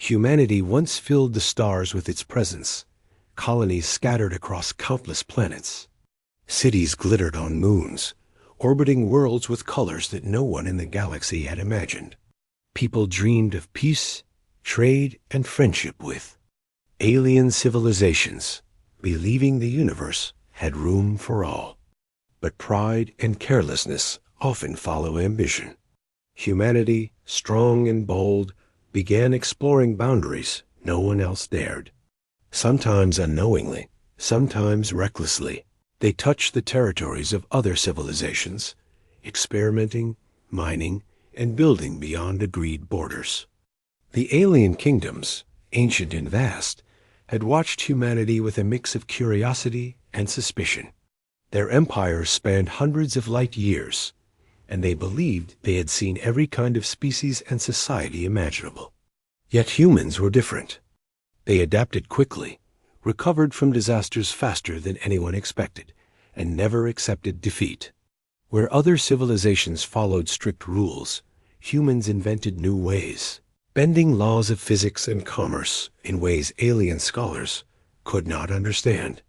Humanity once filled the stars with its presence, colonies scattered across countless planets. Cities glittered on moons, orbiting worlds with colors that no one in the galaxy had imagined. People dreamed of peace, trade, and friendship with alien civilizations, believing the universe had room for all. But pride and carelessness often follow ambition. Humanity, strong and bold, began exploring boundaries no one else dared. Sometimes unknowingly, sometimes recklessly, they touched the territories of other civilizations, experimenting, mining, and building beyond agreed borders. The alien kingdoms, ancient and vast, had watched humanity with a mix of curiosity and suspicion. Their empires spanned hundreds of light years, and they believed they had seen every kind of species and society imaginable. Yet humans were different. They adapted quickly, recovered from disasters faster than anyone expected, and never accepted defeat. Where other civilizations followed strict rules, humans invented new ways, bending laws of physics and commerce in ways alien scholars could not understand.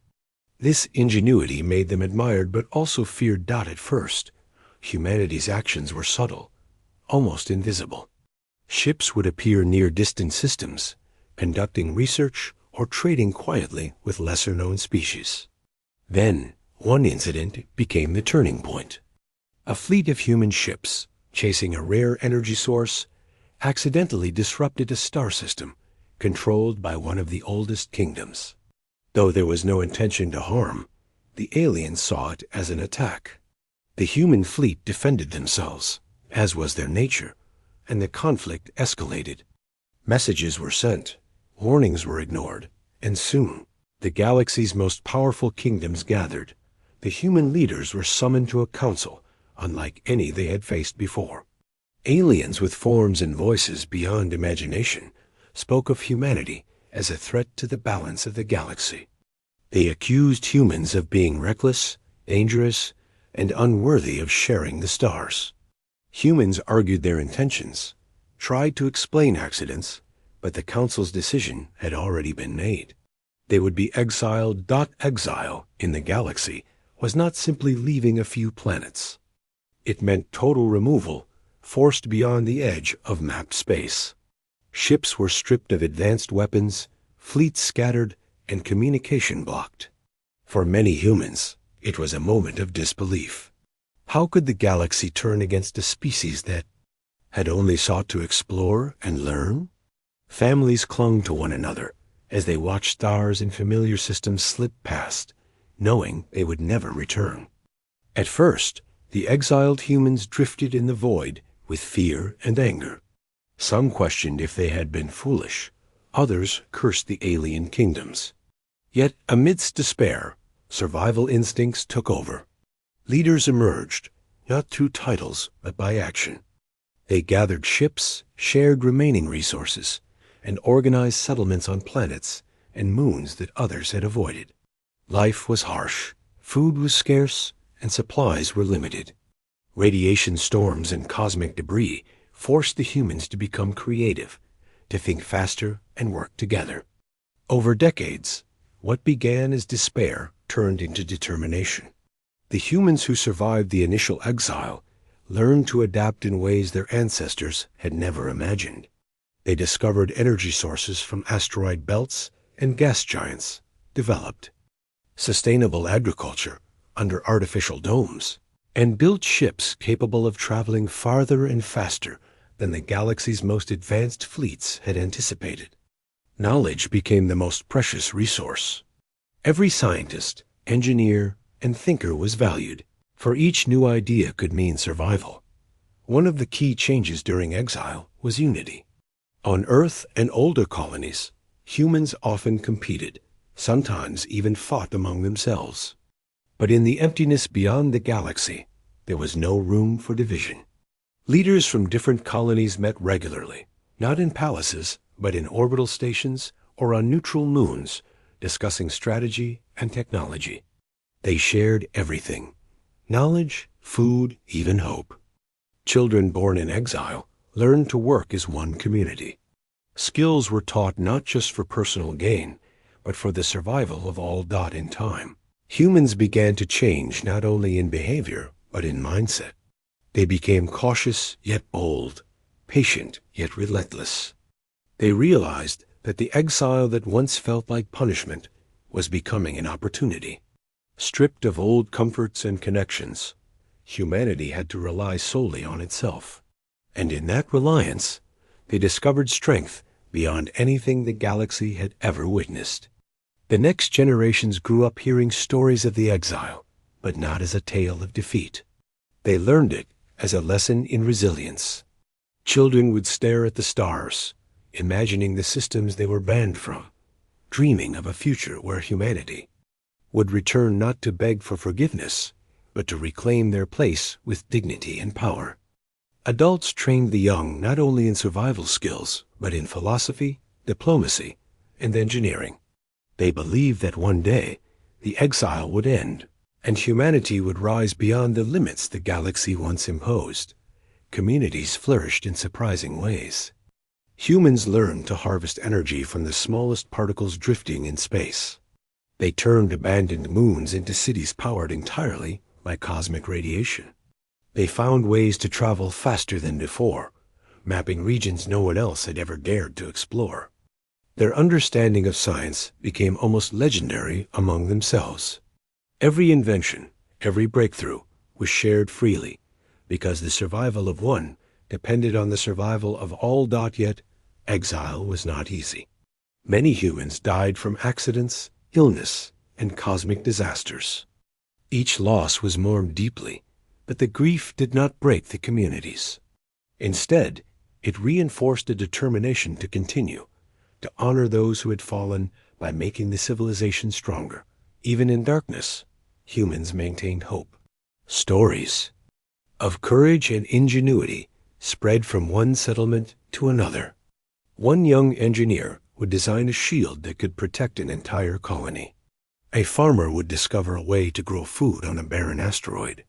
This ingenuity made them admired but also feared. At first, humanity's actions were subtle, almost invisible. Ships would appear near distant systems, conducting research or trading quietly with lesser-known species. Then, one incident became the turning point. A fleet of human ships, chasing a rare energy source, accidentally disrupted a star system controlled by one of the oldest kingdoms. Though there was no intention to harm, the aliens saw it as an attack. The human fleet defended themselves, as was their nature, and the conflict escalated. Messages were sent, warnings were ignored, and soon, the galaxy's most powerful kingdoms gathered. The human leaders were summoned to a council unlike any they had faced before. Aliens with forms and voices beyond imagination spoke of humanity as a threat to the balance of the galaxy. They accused humans of being reckless, dangerous, and unworthy of sharing the stars. Humans argued their intentions, tried to explain accidents, but the Council's decision had already been made. They would be exiled. Exile in the galaxy was not simply leaving a few planets. It meant total removal, forced beyond the edge of mapped space. Ships were stripped of advanced weapons, fleets scattered, and communication blocked. For many humans, it was a moment of disbelief. How could the galaxy turn against a species that had only sought to explore and learn? Families clung to one another as they watched stars and familiar systems slip past, knowing they would never return. At first, the exiled humans drifted in the void with fear and anger. Some questioned if they had been foolish. Others cursed the alien kingdoms. Yet, amidst despair, survival instincts took over. Leaders emerged, not through titles, but by action. They gathered ships, shared remaining resources, and organized settlements on planets and moons that others had avoided. Life was harsh, food was scarce, and supplies were limited. Radiation storms and cosmic debris forced the humans to become creative, to think faster and work together. Over decades, what began as despair turned into determination. The humans who survived the initial exile learned to adapt in ways their ancestors had never imagined. They discovered energy sources from asteroid belts and gas giants, developed sustainable agriculture under artificial domes, and built ships capable of traveling farther and faster than the galaxy's most advanced fleets had anticipated. Knowledge became the most precious resource. Every scientist, engineer, and thinker was valued, for each new idea could mean survival. One of the key changes during exile was unity. On Earth and older colonies, humans often competed, sometimes even fought among themselves. But in the emptiness beyond the galaxy, there was no room for division. Leaders from different colonies met regularly, not in palaces, but in orbital stations or on neutral moons, discussing strategy and technology. They shared everything: knowledge, food, even hope. Children born in exile learned to work as one community. Skills were taught not just for personal gain, but for the survival of all dot in time. Humans began to change not only in behavior, but in mindset. They became cautious yet bold, patient yet relentless. They realized that the exile that once felt like punishment was becoming an opportunity. Stripped of old comforts and connections, humanity had to rely solely on itself. And in that reliance, they discovered strength beyond anything the galaxy had ever witnessed. The next generations grew up hearing stories of the exile, but not as a tale of defeat. They learned it as a lesson in resilience. Children would stare at the stars, imagining the systems they were banned from, dreaming of a future where humanity would return not to beg for forgiveness, but to reclaim their place with dignity and power. Adults trained the young not only in survival skills, but in philosophy, diplomacy, and engineering. They believed that one day the exile would end, and humanity would rise beyond the limits the galaxy once imposed. Communities flourished in surprising ways. Humans learned to harvest energy from the smallest particles drifting in space. They turned abandoned moons into cities powered entirely by cosmic radiation. They found ways to travel faster than before, mapping regions no one else had ever dared to explore. Their understanding of science became almost legendary among themselves. Every invention, every breakthrough was shared freely, because the survival of one depended on the survival of all. Yet, exile was not easy. Many humans died from accidents, illness, and cosmic disasters. Each loss was mourned deeply, but the grief did not break the communities. Instead, it reinforced a determination to continue, to honor those who had fallen by making the civilization stronger. Even in darkness, humans maintained hope. Stories of courage and ingenuity spread from one settlement to another. One young engineer would design a shield that could protect an entire colony. A farmer would discover a way to grow food on a barren asteroid.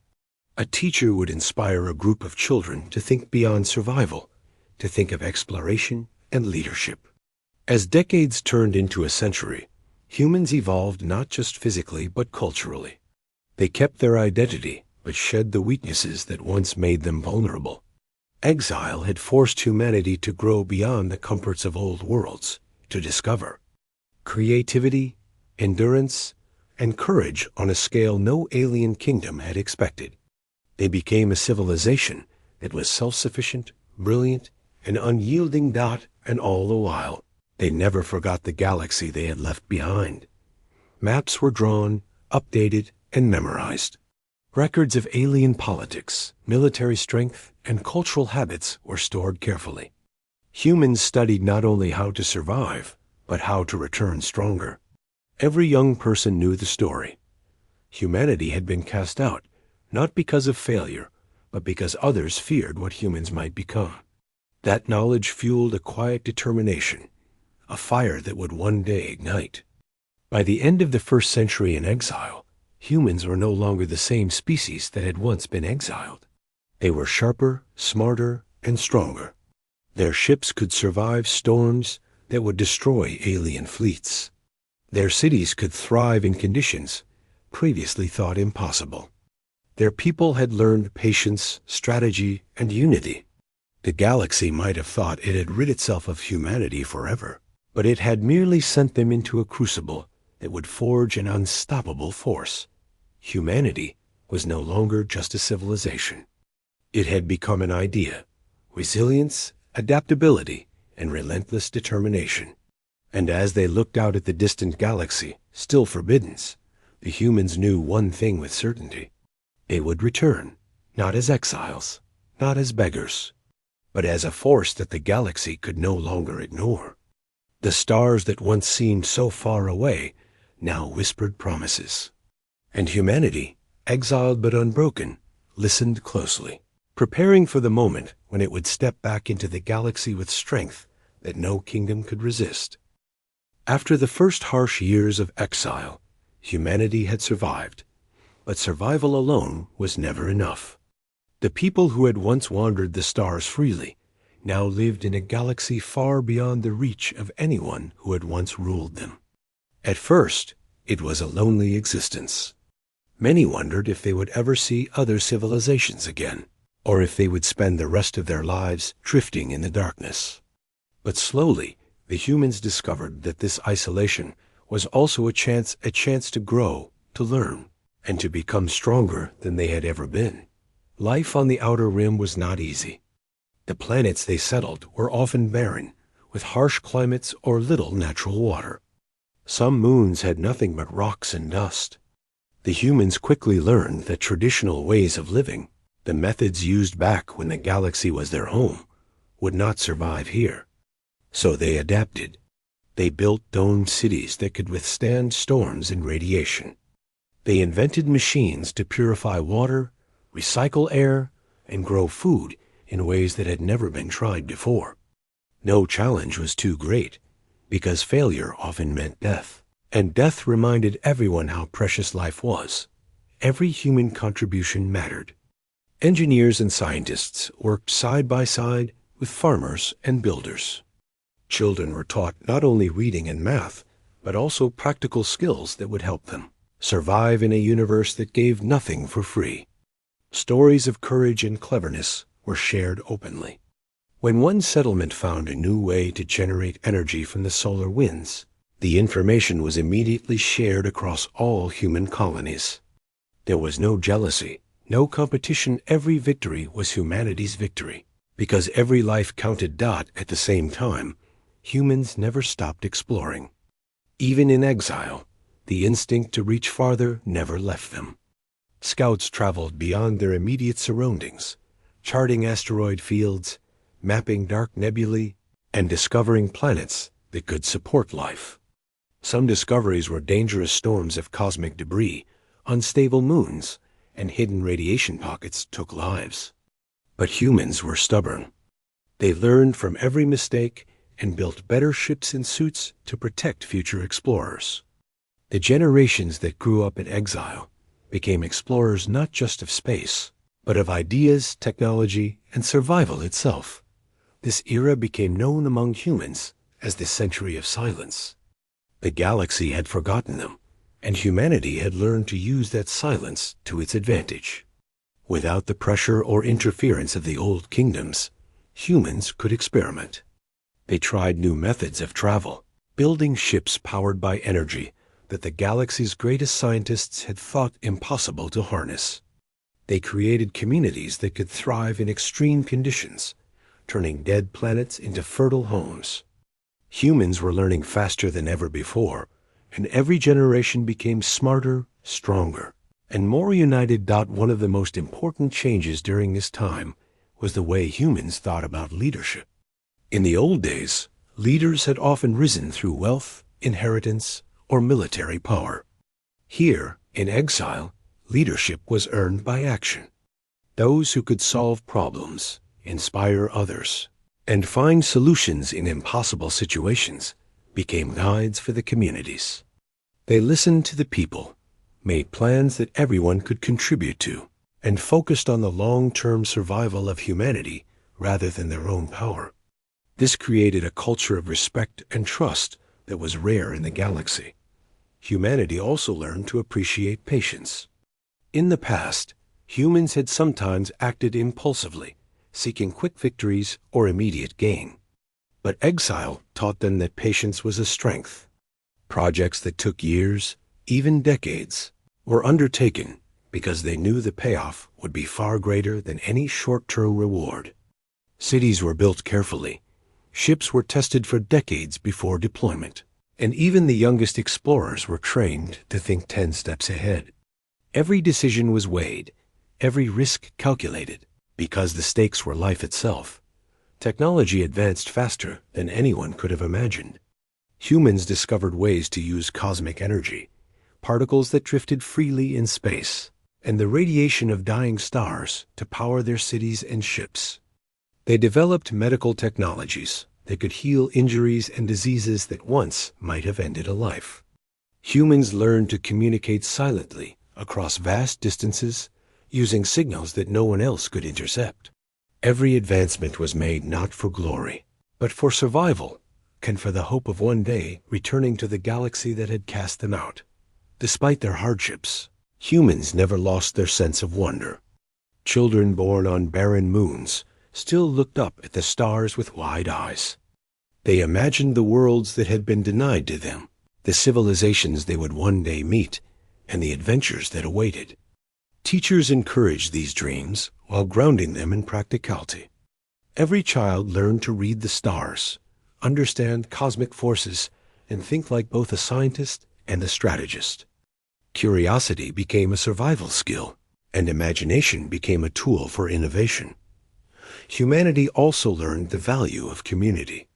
A teacher would inspire a group of children to think beyond survival, to think of exploration and leadership. As decades turned into a century, humans evolved not just physically but culturally. They kept their identity but shed the weaknesses that once made them vulnerable. Exile had forced humanity to grow beyond the comforts of old worlds, to discover creativity, endurance, and courage on a scale no alien kingdom had expected. They became a civilization that was self-sufficient, brilliant, and unyielding. And all the while, they never forgot the galaxy they had left behind. Maps were drawn, updated, and memorized. Records of alien politics, military strength, and cultural habits were stored carefully. Humans studied not only how to survive, but how to return stronger. Every young person knew the story. Humanity had been cast out, not because of failure, but because others feared what humans might become. That knowledge fueled a quiet determination, a fire that would one day ignite. By the end of the first century in exile, humans were no longer the same species that had once been exiled. They were sharper, smarter, and stronger. Their ships could survive storms that would destroy alien fleets. Their cities could thrive in conditions previously thought impossible. Their people had learned patience, strategy, and unity. The galaxy might have thought it had rid itself of humanity forever, but it had merely sent them into a crucible that would forge an unstoppable force. Humanity was no longer just a civilization. It had become an idea: resilience, adaptability, and relentless determination. And as they looked out at the distant galaxy, still forbidden, the humans knew one thing with certainty. They would return, not as exiles, not as beggars, but as a force that the galaxy could no longer ignore. The stars that once seemed so far away now whispered promises. And humanity, exiled but unbroken, listened closely, preparing for the moment when it would step back into the galaxy with strength that no kingdom could resist. After the first harsh years of exile, humanity had survived, but survival alone was never enough. The people who had once wandered the stars freely now lived in a galaxy far beyond the reach of anyone who had once ruled them. At first, it was a lonely existence. Many wondered if they would ever see other civilizations again, or if they would spend the rest of their lives drifting in the darkness. But slowly, the humans discovered that this isolation was also a chance to grow, to learn, and to become stronger than they had ever been. Life on the outer rim was not easy. The planets they settled were often barren, with harsh climates or little natural water. Some moons had nothing but rocks and dust. The humans quickly learned that traditional ways of living, the methods used back when the galaxy was their home, would not survive here. So they adapted. They built domed cities that could withstand storms and radiation. They invented machines to purify water, recycle air, and grow food in ways that had never been tried before. No challenge was too great, because failure often meant death. And death reminded everyone how precious life was. Every human contribution mattered. Engineers and scientists worked side by side with farmers and builders. Children were taught not only reading and math, but also practical skills that would help them survive in a universe that gave nothing for free. Stories of courage and cleverness were shared openly. When one settlement found a new way to generate energy from the solar winds, the information was immediately shared across all human colonies. There was no jealousy, no competition. Every victory was humanity's victory. Because every life counted. At the same time, humans never stopped exploring. Even in exile, the instinct to reach farther never left them. Scouts traveled beyond their immediate surroundings, charting asteroid fields, mapping dark nebulae, and discovering planets that could support life. Some discoveries were dangerous storms of cosmic debris, unstable moons, and hidden radiation pockets took lives. But humans were stubborn. They learned from every mistake and built better ships and suits to protect future explorers. The generations that grew up in exile became explorers not just of space, but of ideas, technology, and survival itself. This era became known among humans as the century of silence. The galaxy had forgotten them, and humanity had learned to use that silence to its advantage. Without the pressure or interference of the old kingdoms, humans could experiment. They tried new methods of travel, building ships powered by energy that the galaxy's greatest scientists had thought impossible to harness. They created communities that could thrive in extreme conditions, turning dead planets into fertile homes. Humans were learning faster than ever before, and every generation became smarter, stronger, and more united. One of the most important changes during this time was the way humans thought about leadership. In the old days, leaders had often risen through wealth, inheritance, or military power. Here, in exile, leadership was earned by action. Those who could solve problems, inspire others, and find solutions in impossible situations became guides for the communities. They listened to the people, made plans that everyone could contribute to, and focused on the long-term survival of humanity rather than their own power. This created a culture of respect and trust that was rare in the galaxy. Humanity also learned to appreciate patience. In the past, humans had sometimes acted impulsively, seeking quick victories or immediate gain. But exile taught them that patience was a strength. Projects that took years, even decades, were undertaken because they knew the payoff would be far greater than any short-term reward. Cities were built carefully. Ships were tested for decades before deployment. And even the youngest explorers were trained to think 10 steps ahead. Every decision was weighed, every risk calculated, because the stakes were life itself. Technology advanced faster than anyone could have imagined. Humans discovered ways to use cosmic energy, particles that drifted freely in space, and the radiation of dying stars to power their cities and ships. They developed medical technologies that could heal injuries and diseases that once might have ended a life. Humans learned to communicate silently across vast distances using signals that no one else could intercept. Every advancement was made not for glory, but for survival, and for the hope of one day returning to the galaxy that had cast them out. Despite their hardships, humans never lost their sense of wonder. Children born on barren moons still looked up at the stars with wide eyes. They imagined the worlds that had been denied to them, the civilizations they would one day meet, and the adventures that awaited. Teachers encouraged these dreams while grounding them in practicality. Every child learned to read the stars, understand cosmic forces, and think like both a scientist and a strategist. Curiosity became a survival skill, and imagination became a tool for innovation. Humanity also learned the value of community.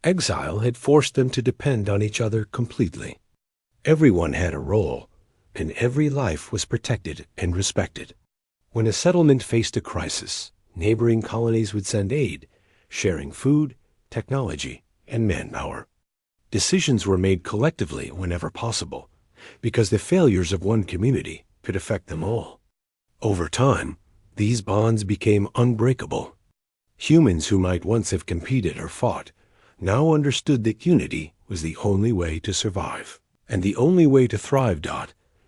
Exile had forced them to depend on each other completely. Everyone had a role, and every life was protected and respected. When a settlement faced a crisis, neighboring colonies would send aid, sharing food, technology, and manpower. Decisions were made collectively whenever possible, because the failures of one community could affect them all. Over time, these bonds became unbreakable. Humans who might once have competed or fought now understood that unity was the only way to survive, and the only way to thrive.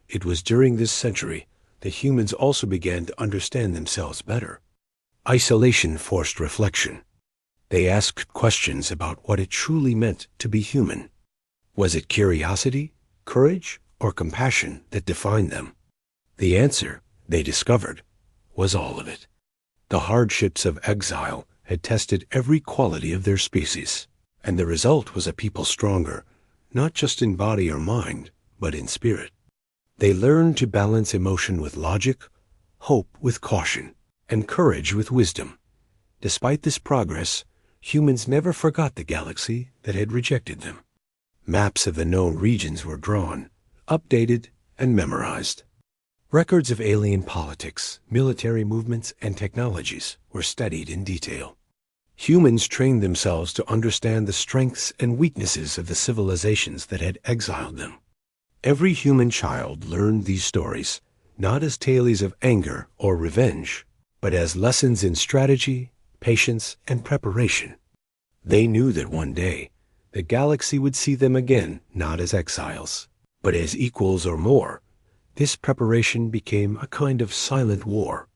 It was during this century that humans also began to understand themselves better. Isolation forced reflection. They asked questions about what it truly meant to be human. Was it curiosity, courage, or compassion that defined them? The answer, they discovered, was all of it. The hardships of exile had tested every quality of their species, and the result was a people stronger, not just in body or mind, but in spirit. They learned to balance emotion with logic, hope with caution, and courage with wisdom. Despite this progress, humans never forgot the galaxy that had rejected them. Maps of the known regions were drawn, updated, and memorized. Records of alien politics, military movements, and technologies were studied in detail. Humans trained themselves to understand the strengths and weaknesses of the civilizations that had exiled them. Every human child learned these stories, not as tales of anger or revenge, but as lessons in strategy, patience, and preparation. They knew that one day, the galaxy would see them again, not as exiles, but as equals or more. This preparation became a kind of silent war.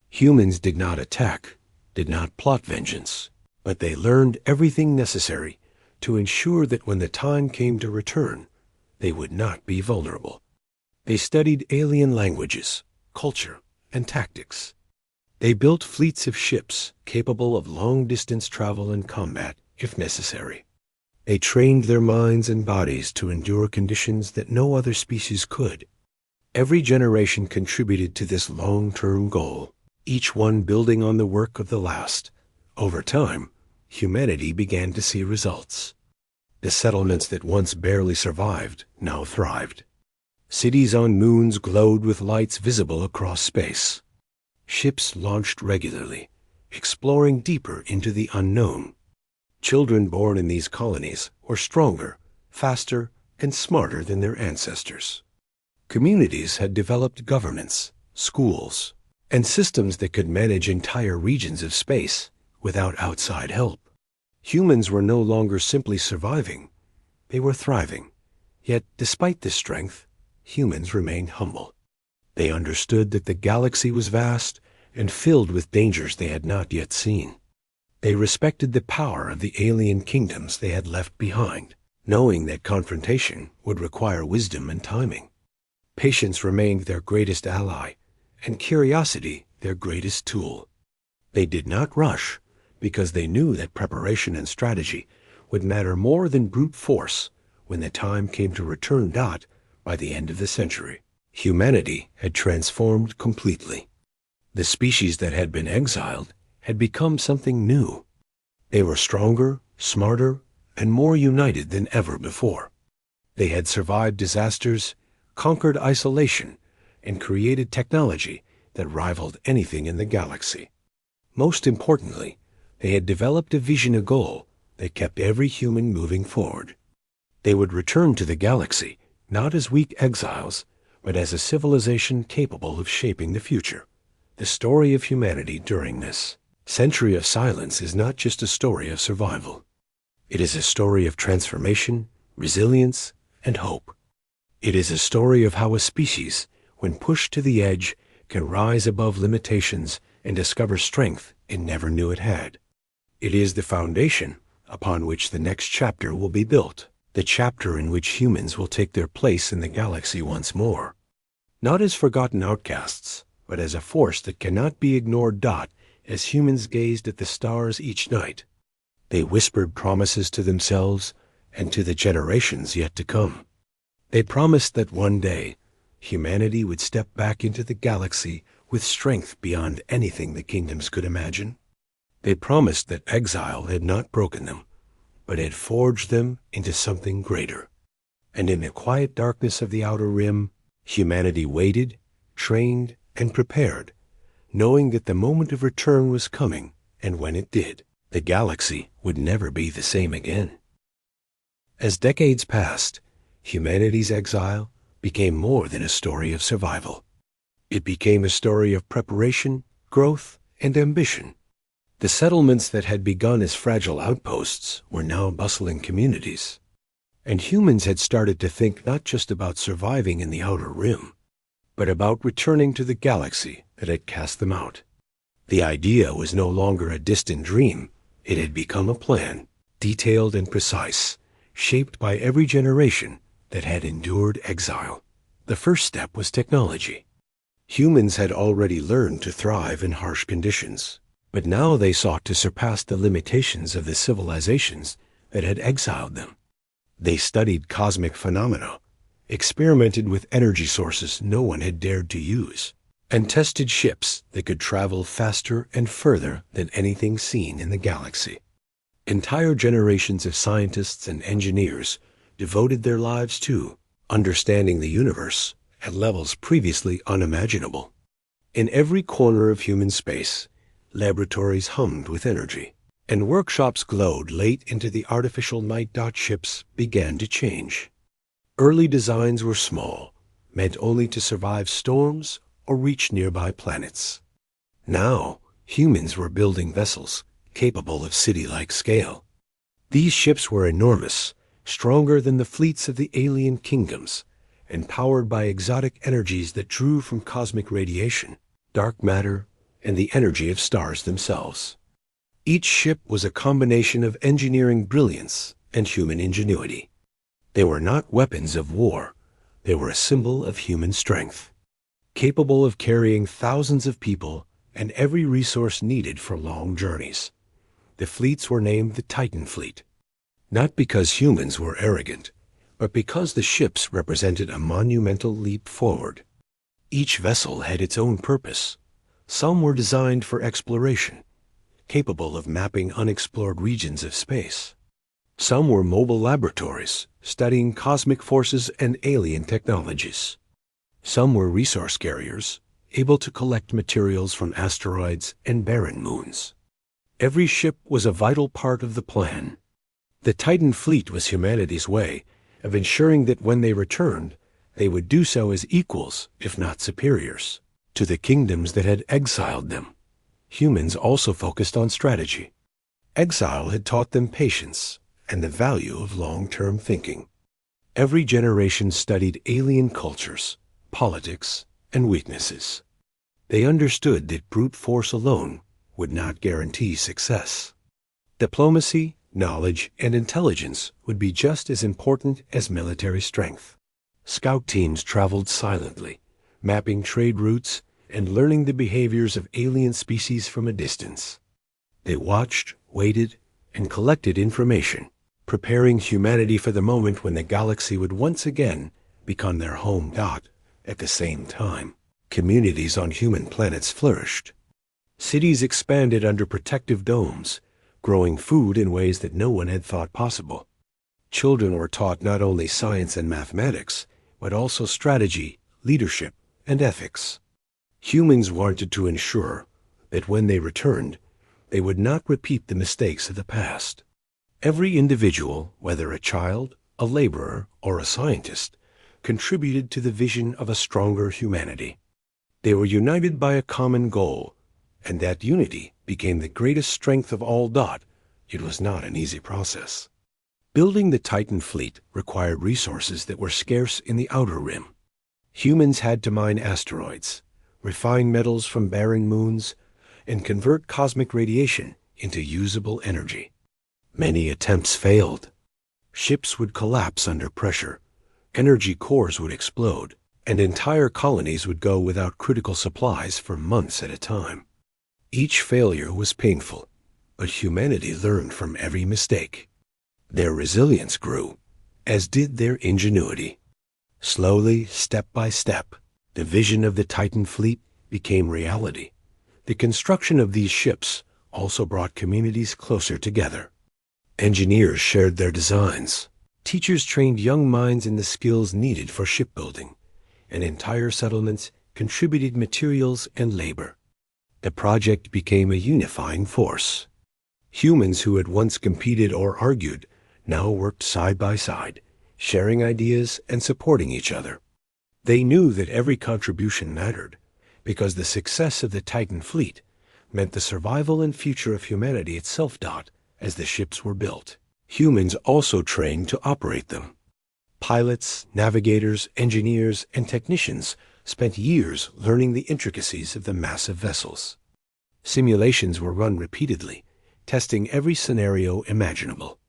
Humans did not attack, did not plot vengeance, but they learned everything necessary to ensure that when the time came to return, they would not be vulnerable. They studied alien languages, culture, and tactics. They built fleets of ships capable of long-distance travel and combat, if necessary. They trained their minds and bodies to endure conditions that no other species could. Every generation contributed to this long-term goal, each one building on the work of the last. Over time, humanity began to see results. The settlements that once barely survived now thrived. Cities on moons glowed with lights visible across space. Ships launched regularly, exploring deeper into the unknown. Children born in these colonies were stronger, faster, and smarter than their ancestors. Communities had developed governments, schools, and systems that could manage entire regions of space without outside help. Humans were no longer simply surviving, they were thriving. Yet, despite this strength, humans remained humble. They understood that the galaxy was vast and filled with dangers they had not yet seen. They respected the power of the alien kingdoms they had left behind, knowing that confrontation would require wisdom and timing. Patience remained their greatest ally, and curiosity their greatest tool. They did not rush, because they knew that preparation and strategy would matter more than brute force when the time came to return. By the end of the century, humanity had transformed completely. The species that had been exiled had become something new. They were stronger, smarter, and more united than ever before. They had survived disasters, conquered isolation, and created technology that rivaled anything in the galaxy. Most importantly, they had developed a vision, a goal that kept every human moving forward. They would return to the galaxy, not as weak exiles, but as a civilization capable of shaping the future. The story of humanity during this Century of Silence is not just a story of survival. It is a story of transformation, resilience, and hope. It is a story of how a species, when pushed to the edge, can rise above limitations and discover strength it never knew it had. It is the foundation upon which the next chapter will be built, the chapter in which humans will take their place in the galaxy once more. Not as forgotten outcasts, but as a force that cannot be ignored. As humans gazed at the stars each night, they whispered promises to themselves and to the generations yet to come. They promised that one day, humanity would step back into the galaxy with strength beyond anything the kingdoms could imagine. They promised that exile had not broken them, but had forged them into something greater. And in the quiet darkness of the outer rim, humanity waited, trained, and prepared, knowing that the moment of return was coming, and when it did, the galaxy would never be the same again. As decades passed, humanity's exile became more than a story of survival. It became a story of preparation, growth, and ambition. The settlements that had begun as fragile outposts were now bustling communities. And humans had started to think not just about surviving in the outer rim, but about returning to the galaxy that had cast them out. The idea was no longer a distant dream. It had become a plan, detailed and precise, shaped by every generation that had endured exile. The first step was technology. Humans had already learned to thrive in harsh conditions, but now they sought to surpass the limitations of the civilizations that had exiled them. They studied cosmic phenomena, experimented with energy sources no one had dared to use, and tested ships that could travel faster and further than anything seen in the galaxy. Entire generations of scientists and engineers devoted their lives to understanding the universe at levels previously unimaginable. In every corner of human space, laboratories hummed with energy, and workshops glowed late into the artificial night. Ships began to change. Early designs were small, meant only to survive storms or reach nearby planets. Now, humans were building vessels capable of city-like scale. These ships were enormous, stronger than the fleets of the alien kingdoms, and powered by exotic energies that drew from cosmic radiation, dark matter, and the energy of stars themselves. Each ship was a combination of engineering brilliance and human ingenuity. They were not weapons of war. They were a symbol of human strength, capable of carrying thousands of people and every resource needed for long journeys. The fleets were named the Titan Fleet, not because humans were arrogant, but because the ships represented a monumental leap forward. Each vessel had its own purpose. Some were designed for exploration, capable of mapping unexplored regions of space. Some were mobile laboratories, studying cosmic forces and alien technologies. Some were resource carriers, able to collect materials from asteroids and barren moons. Every ship was a vital part of the plan. The Titan Fleet was humanity's way of ensuring that when they returned, they would do so as equals, if not superiors, to the kingdoms that had exiled them. Humans also focused on strategy. Exile had taught them patience and the value of long-term thinking. Every generation studied alien cultures, politics, and weaknesses. They understood that brute force alone would not guarantee success. Diplomacy, knowledge, and intelligence would be just as important as military strength. Scout teams traveled silently, mapping trade routes and learning the behaviors of alien species from a distance. They watched, waited, and collected information, preparing humanity for the moment when the galaxy would once again become their home. At the same time, communities on human planets flourished. Cities expanded under protective domes, growing food in ways that no one had thought possible. Children were taught not only science and mathematics, but also strategy, leadership, and ethics. Humans wanted to ensure that when they returned, they would not repeat the mistakes of the past. Every individual, whether a child, a laborer, or a scientist, contributed to the vision of a stronger humanity. They were united by a common goal, and that unity became the greatest strength of all. It was not an easy process. Building the Titan fleet required resources that were scarce in the outer rim. Humans had to mine asteroids, refine metals from barren moons, and convert cosmic radiation into usable energy. Many attempts failed. Ships would collapse under pressure, energy cores would explode, and entire colonies would go without critical supplies for months at a time. Each failure was painful, but humanity learned from every mistake. Their resilience grew, as did their ingenuity. Slowly, step by step, the vision of the Titan fleet became reality. The construction of these ships also brought communities closer together. Engineers shared their designs. Teachers trained young minds in the skills needed for shipbuilding, and entire settlements contributed materials and labor. The project became a unifying force. Humans who had once competed or argued now worked side by side, sharing ideas and supporting each other. They knew that every contribution mattered, because the success of the Titan fleet meant the survival and future of humanity itself. As the ships were built, humans also trained to operate them. Pilots, navigators, engineers, and technicians spent years learning the intricacies of the massive vessels. Simulations were run repeatedly, testing every scenario imaginable.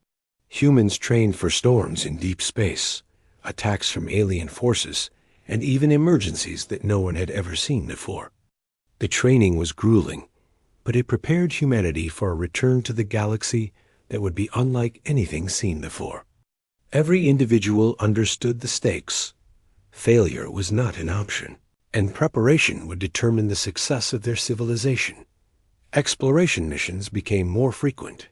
Humans trained for storms in deep space, attacks from alien forces, and even emergencies that no one had ever seen before. The training was grueling, but it prepared humanity for a return to the galaxy that would be unlike anything seen before. Every individual understood the stakes. Failure was not an option, and preparation would determine the success of their civilization. Exploration missions became more frequent.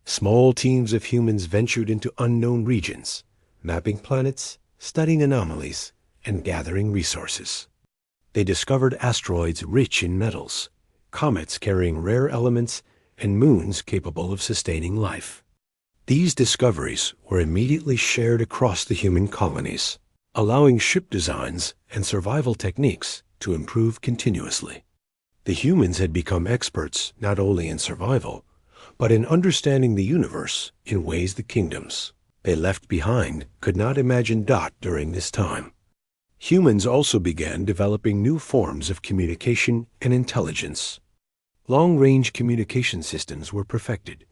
Small teams of humans ventured into unknown regions, mapping planets, studying anomalies, and gathering resources. They discovered asteroids rich in metals, comets carrying rare elements, and moons capable of sustaining life. These discoveries were immediately shared across the human colonies, allowing ship designs and survival techniques to improve continuously. The humans had become experts not only in survival, but in understanding the universe in ways the kingdoms they left behind could not imagine. During this time, humans also began developing new forms of communication and intelligence. Long-range communication systems were perfected,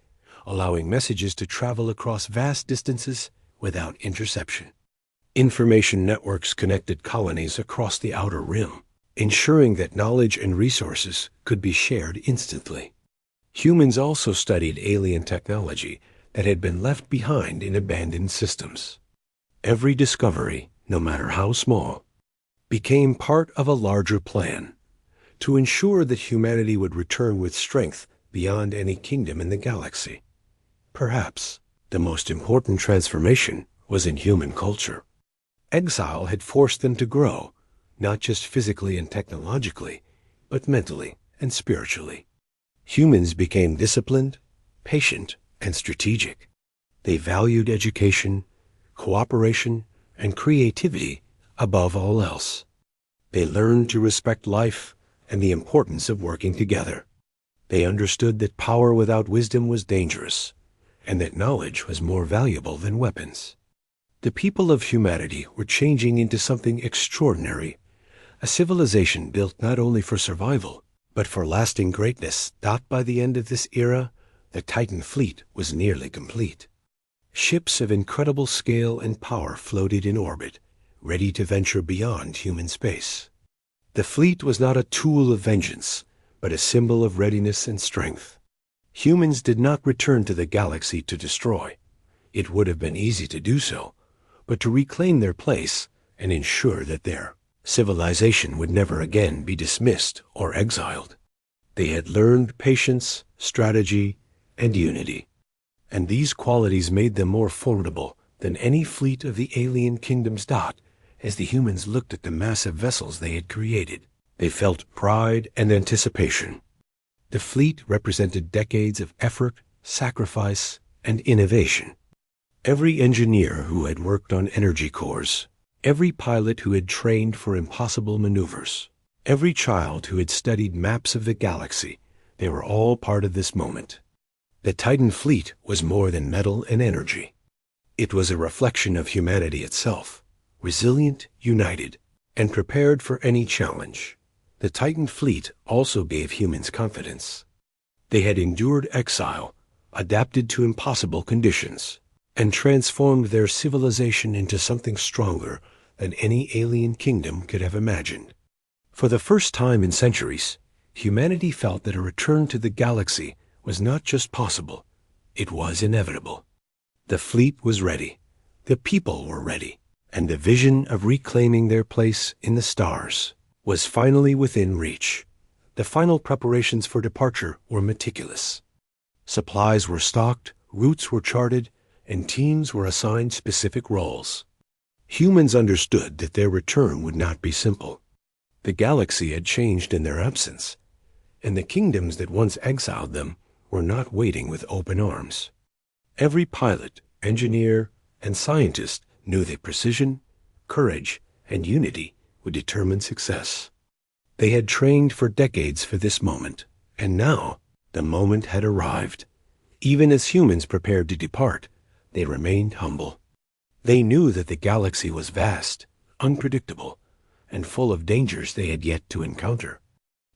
allowing messages to travel across vast distances without interception. Information networks connected colonies across the outer rim, ensuring that knowledge and resources could be shared instantly. Humans also studied alien technology that had been left behind in abandoned systems. Every discovery, no matter how small, became part of a larger plan to ensure that humanity would return with strength beyond any kingdom in the galaxy. Perhaps the most important transformation was in human culture. Exile had forced them to grow, not just physically and technologically, but mentally and spiritually. Humans became disciplined, patient, and strategic. They valued education, cooperation, and creativity above all else. They learned to respect life and the importance of working together. They understood that power without wisdom was dangerous, and that knowledge was more valuable than weapons. The people of humanity were changing into something extraordinary, a civilization built not only for survival, but for lasting greatness. By the end of this era, the Titan fleet was nearly complete. Ships of incredible scale and power floated in orbit, ready to venture beyond human space. The fleet was not a tool of vengeance, but a symbol of readiness and strength. Humans did not return to the galaxy to destroy. It would have been easy to do so, but to reclaim their place and ensure that their civilization would never again be dismissed or exiled. They had learned patience, strategy, and unity, and these qualities made them more formidable than any fleet of the alien kingdoms. As the humans looked at the massive vessels they had created, they felt pride and anticipation. The fleet represented decades of effort, sacrifice, and innovation. Every engineer who had worked on energy cores, every pilot who had trained for impossible maneuvers, every child who had studied maps of the galaxy They were all part of this moment. The Titan fleet was more than metal and energy. It was a reflection of humanity itself, resilient, united, and prepared for any challenge. The Titan fleet also gave humans confidence. They had endured exile, adapted to impossible conditions, and transformed their civilization into something stronger than any alien kingdom could have imagined. For the first time in centuries, humanity felt that a return to the galaxy was not just possible, it was inevitable. The fleet was ready, the people were ready, and the vision of reclaiming their place in the stars was finally within reach. The final preparations for departure were meticulous. Supplies were stocked, routes were charted, and teams were assigned specific roles. Humans understood that their return would not be simple. The galaxy had changed in their absence, and the kingdoms that once exiled them were not waiting with open arms. Every pilot, engineer, and scientist knew that precision, courage, and unity would determine success. They had trained for decades for this moment, and now the moment had arrived. Even as humans prepared to depart, they remained humble. They knew that the galaxy was vast, unpredictable, and full of dangers they had yet to encounter.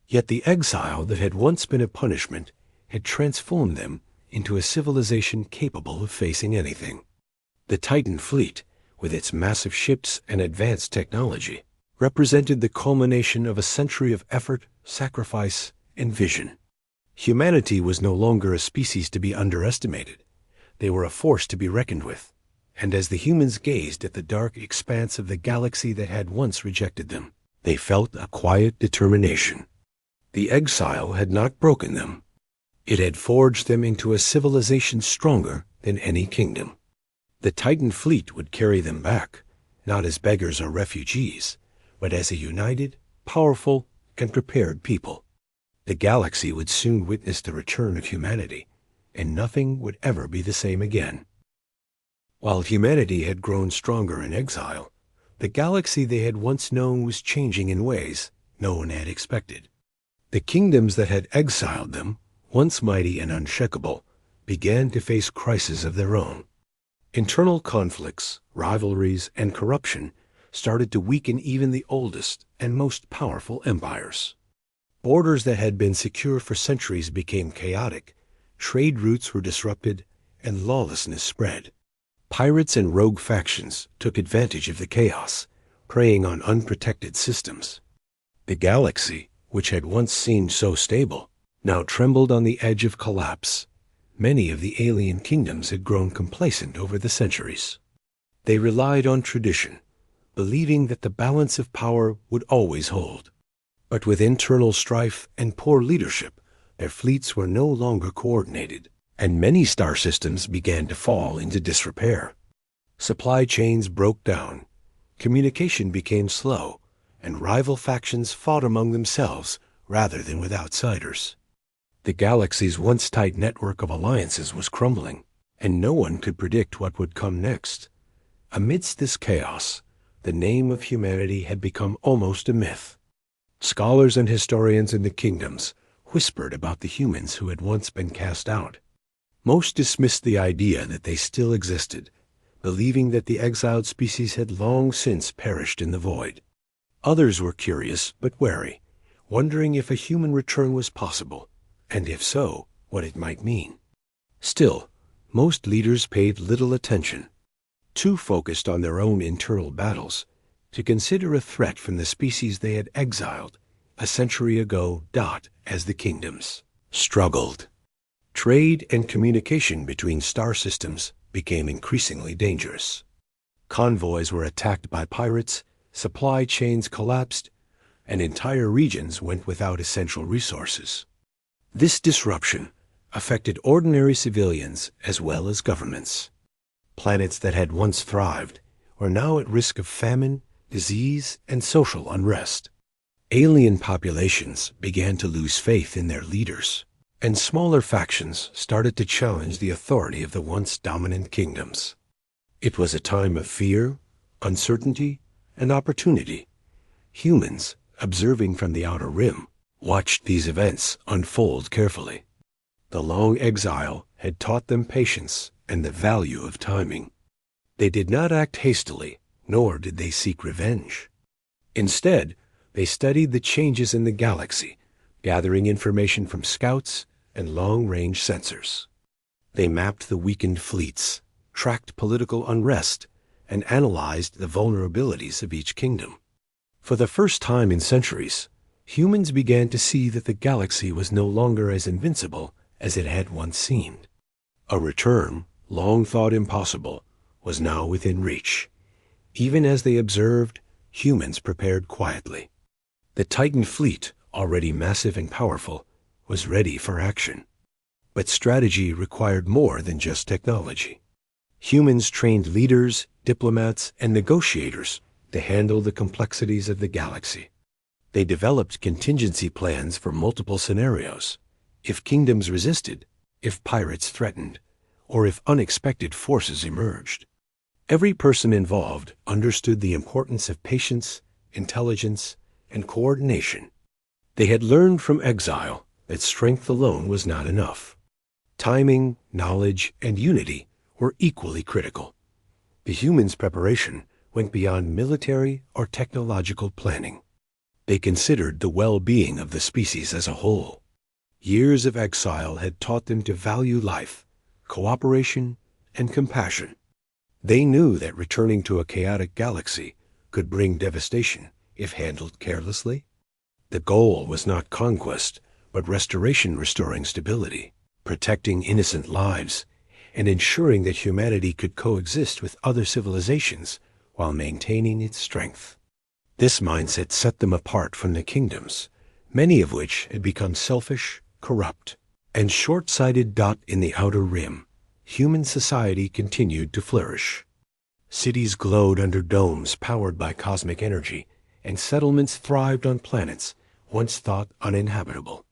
Yet the exile that had once been a punishment had transformed them into a civilization capable of facing anything. The Titan fleet, with its massive ships and advanced technology, represented the culmination of a century of effort, sacrifice, and vision. Humanity was no longer a species to be underestimated. They were a force to be reckoned with. And as the humans gazed at the dark expanse of the galaxy that had once rejected them, they felt a quiet determination. The exile had not broken them. It had forged them into a civilization stronger than any kingdom. The Titan fleet would carry them back, not as beggars or refugees, but as a united, powerful, and prepared people. The galaxy would soon witness the return of humanity, and nothing would ever be the same again. While humanity had grown stronger in exile, the galaxy they had once known was changing in ways no one had expected. The kingdoms that had exiled them, once mighty and unshakable, began to face crises of their own. Internal conflicts, rivalries, and corruption started to weaken even the oldest and most powerful empires. Borders that had been secure for centuries became chaotic, trade routes were disrupted, and lawlessness spread. Pirates and rogue factions took advantage of the chaos, preying on unprotected systems. The galaxy, which had once seemed so stable, now trembled on the edge of collapse. Many of the alien kingdoms had grown complacent over the centuries. They relied on tradition, believing that the balance of power would always hold. But with internal strife and poor leadership, their fleets were no longer coordinated, and many star systems began to fall into disrepair. Supply chains broke down, communication became slow, and rival factions fought among themselves rather than with outsiders. The galaxy's once tight network of alliances was crumbling, and no one could predict what would come next. Amidst this chaos, the name of humanity had become almost a myth. Scholars and historians in the kingdoms whispered about the humans who had once been cast out. Most dismissed the idea that they still existed, believing that the exiled species had long since perished in the void. Others were curious but wary, wondering if a human return was possible, and if so, what it might mean. Still, most leaders paid little attention, too focused on their own internal battles to consider a threat from the species they had exiled a century ago. As the kingdoms struggled, trade and communication between star systems became increasingly dangerous. Convoys were attacked by pirates, supply chains collapsed, and entire regions went without essential resources. This disruption affected ordinary civilians as well as governments. Planets that had once thrived were now at risk of famine, disease, and social unrest. Alien populations began to lose faith in their leaders, and smaller factions started to challenge the authority of the once dominant kingdoms. It was a time of fear, uncertainty, and opportunity. Humans, observing from the outer rim, watched these events unfold carefully. The long exile had taught them patience and the value of timing. They did not act hastily, nor did they seek revenge. Instead, they studied the changes in the galaxy, gathering information from scouts and long-range sensors. They mapped the weakened fleets, tracked political unrest, and analyzed the vulnerabilities of each kingdom. For the first time in centuries, humans began to see that the galaxy was no longer as invincible as it had once seemed. A return, long thought impossible, was now within reach. Even as they observed, humans prepared quietly. The Titan fleet, already massive and powerful, was ready for action. But strategy required more than just technology. Humans trained leaders, diplomats, and negotiators to handle the complexities of the galaxy. They developed contingency plans for multiple scenarios. If kingdoms resisted, if pirates threatened, or if unexpected forces emerged. Every person involved understood the importance of patience, intelligence, and coordination. They had learned from exile that strength alone was not enough. Timing, knowledge, and unity were equally critical. The humans' preparation went beyond military or technological planning. They considered the well-being of the species as a whole. Years of exile had taught them to value life, cooperation, and compassion. They knew that returning to a chaotic galaxy could bring devastation if handled carelessly. The goal was not conquest, but restoration, restoring stability, protecting innocent lives, and ensuring that humanity could coexist with other civilizations while maintaining its strength. This mindset set them apart from the kingdoms, many of which had become selfish, corrupt, and short-sighted. In the outer rim, human society continued to flourish. Cities glowed under domes powered by cosmic energy, and settlements thrived on planets once thought uninhabitable.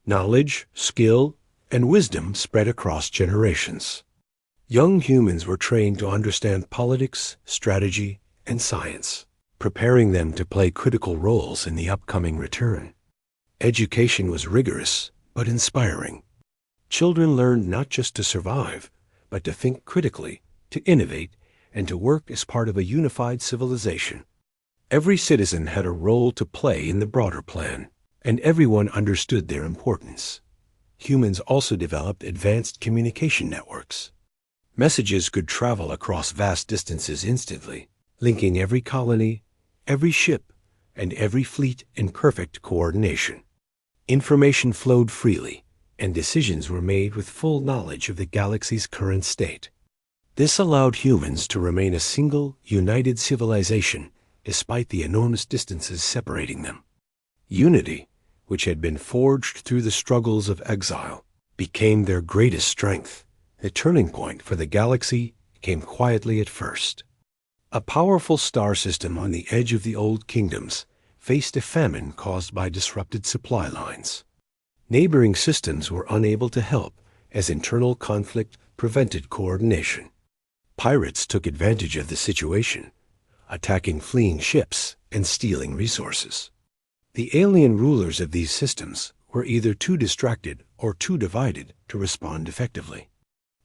Knowledge, skill, and wisdom spread across generations. Young humans were trained to understand politics, strategy, and science, preparing them to play critical roles in the upcoming return. Education was rigorous but inspiring. Children learned not just to survive, but to think critically, to innovate, and to work as part of a unified civilization. Every citizen had a role to play in the broader plan, and everyone understood their importance. Humans also developed advanced communication networks. Messages could travel across vast distances instantly, linking every colony, every ship, and every fleet in perfect coordination. Information flowed freely, and decisions were made with full knowledge of the galaxy's current state. This allowed humans to remain a single, united civilization despite the enormous distances separating them. Unity, which had been forged through the struggles of exile, became their greatest strength. The turning point for the galaxy came quietly at first. A powerful star system on the edge of the old kingdoms faced a famine caused by disrupted supply lines. Neighboring systems were unable to help as internal conflict prevented coordination. Pirates took advantage of the situation, attacking fleeing ships and stealing resources. The alien rulers of these systems were either too distracted or too divided to respond effectively.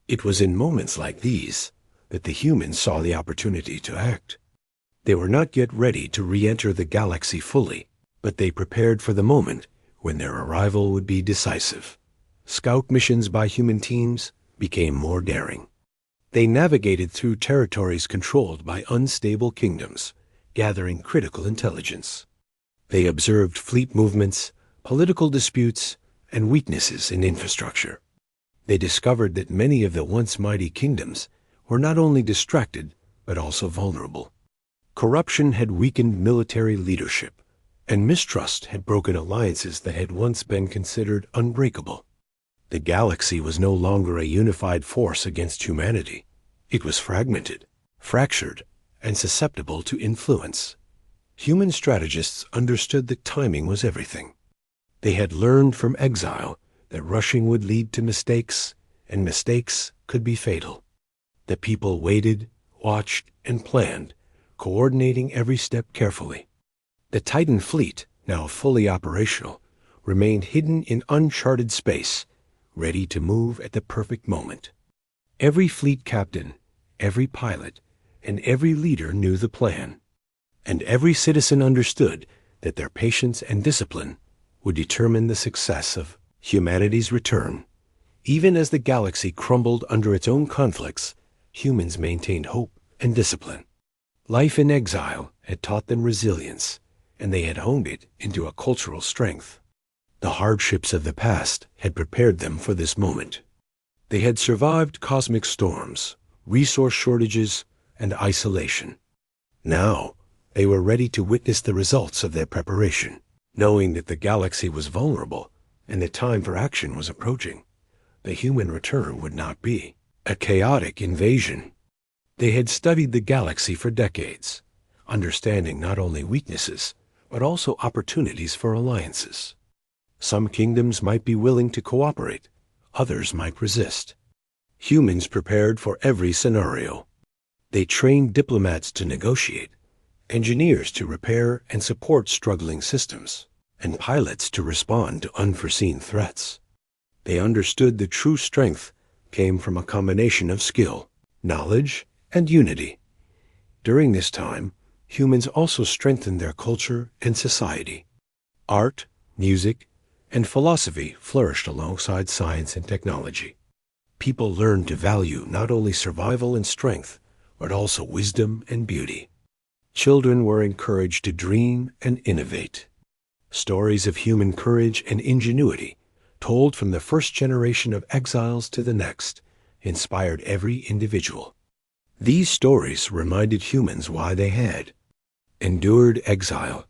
It was in moments like these that the humans saw the opportunity to act. They were not yet ready to re-enter the galaxy fully, but they prepared for the moment when their arrival would be decisive. Scout missions by human teams became more daring. They navigated through territories controlled by unstable kingdoms, gathering critical intelligence. They observed fleet movements, political disputes, and weaknesses in infrastructure. They discovered that many of the once mighty kingdoms were not only distracted, but also vulnerable. Corruption had weakened military leadership, and mistrust had broken alliances that had once been considered unbreakable. The galaxy was no longer a unified force against humanity. It was fragmented, fractured, and susceptible to influence. Human strategists understood that timing was everything. They had learned from exile that rushing would lead to mistakes, and mistakes could be fatal. The people waited, watched, and planned, coordinating every step carefully. The Titan fleet, now fully operational, remained hidden in uncharted space, ready to move at the perfect moment. Every fleet captain, every pilot, and every leader knew the plan, and every citizen understood that their patience and discipline would determine the success of humanity's return. Even as the galaxy crumbled under its own conflicts, humans maintained hope and discipline. Life in exile had taught them resilience, and they had honed it into a cultural strength. The hardships of the past had prepared them for this moment. They had survived cosmic storms, resource shortages, and isolation. Now, they were ready to witness the results of their preparation, knowing that the galaxy was vulnerable and the time for action was approaching. The human return would not be a chaotic invasion. They had studied the galaxy for decades, understanding not only weaknesses, but also opportunities for alliances. Some kingdoms might be willing to cooperate, others might resist. Humans prepared for every scenario. They trained diplomats to negotiate, engineers to repair and support struggling systems, and pilots to respond to unforeseen threats. They understood that true strength came from a combination of skill, knowledge, and unity. During this time, humans also strengthened their culture and society. Art, music, and philosophy flourished alongside science and technology. People learned to value not only survival and strength, but also wisdom and beauty. Children were encouraged to dream and innovate. Stories of human courage and ingenuity, told from the first generation of exiles to the next, inspired every individual. These stories reminded humans why they had endured exile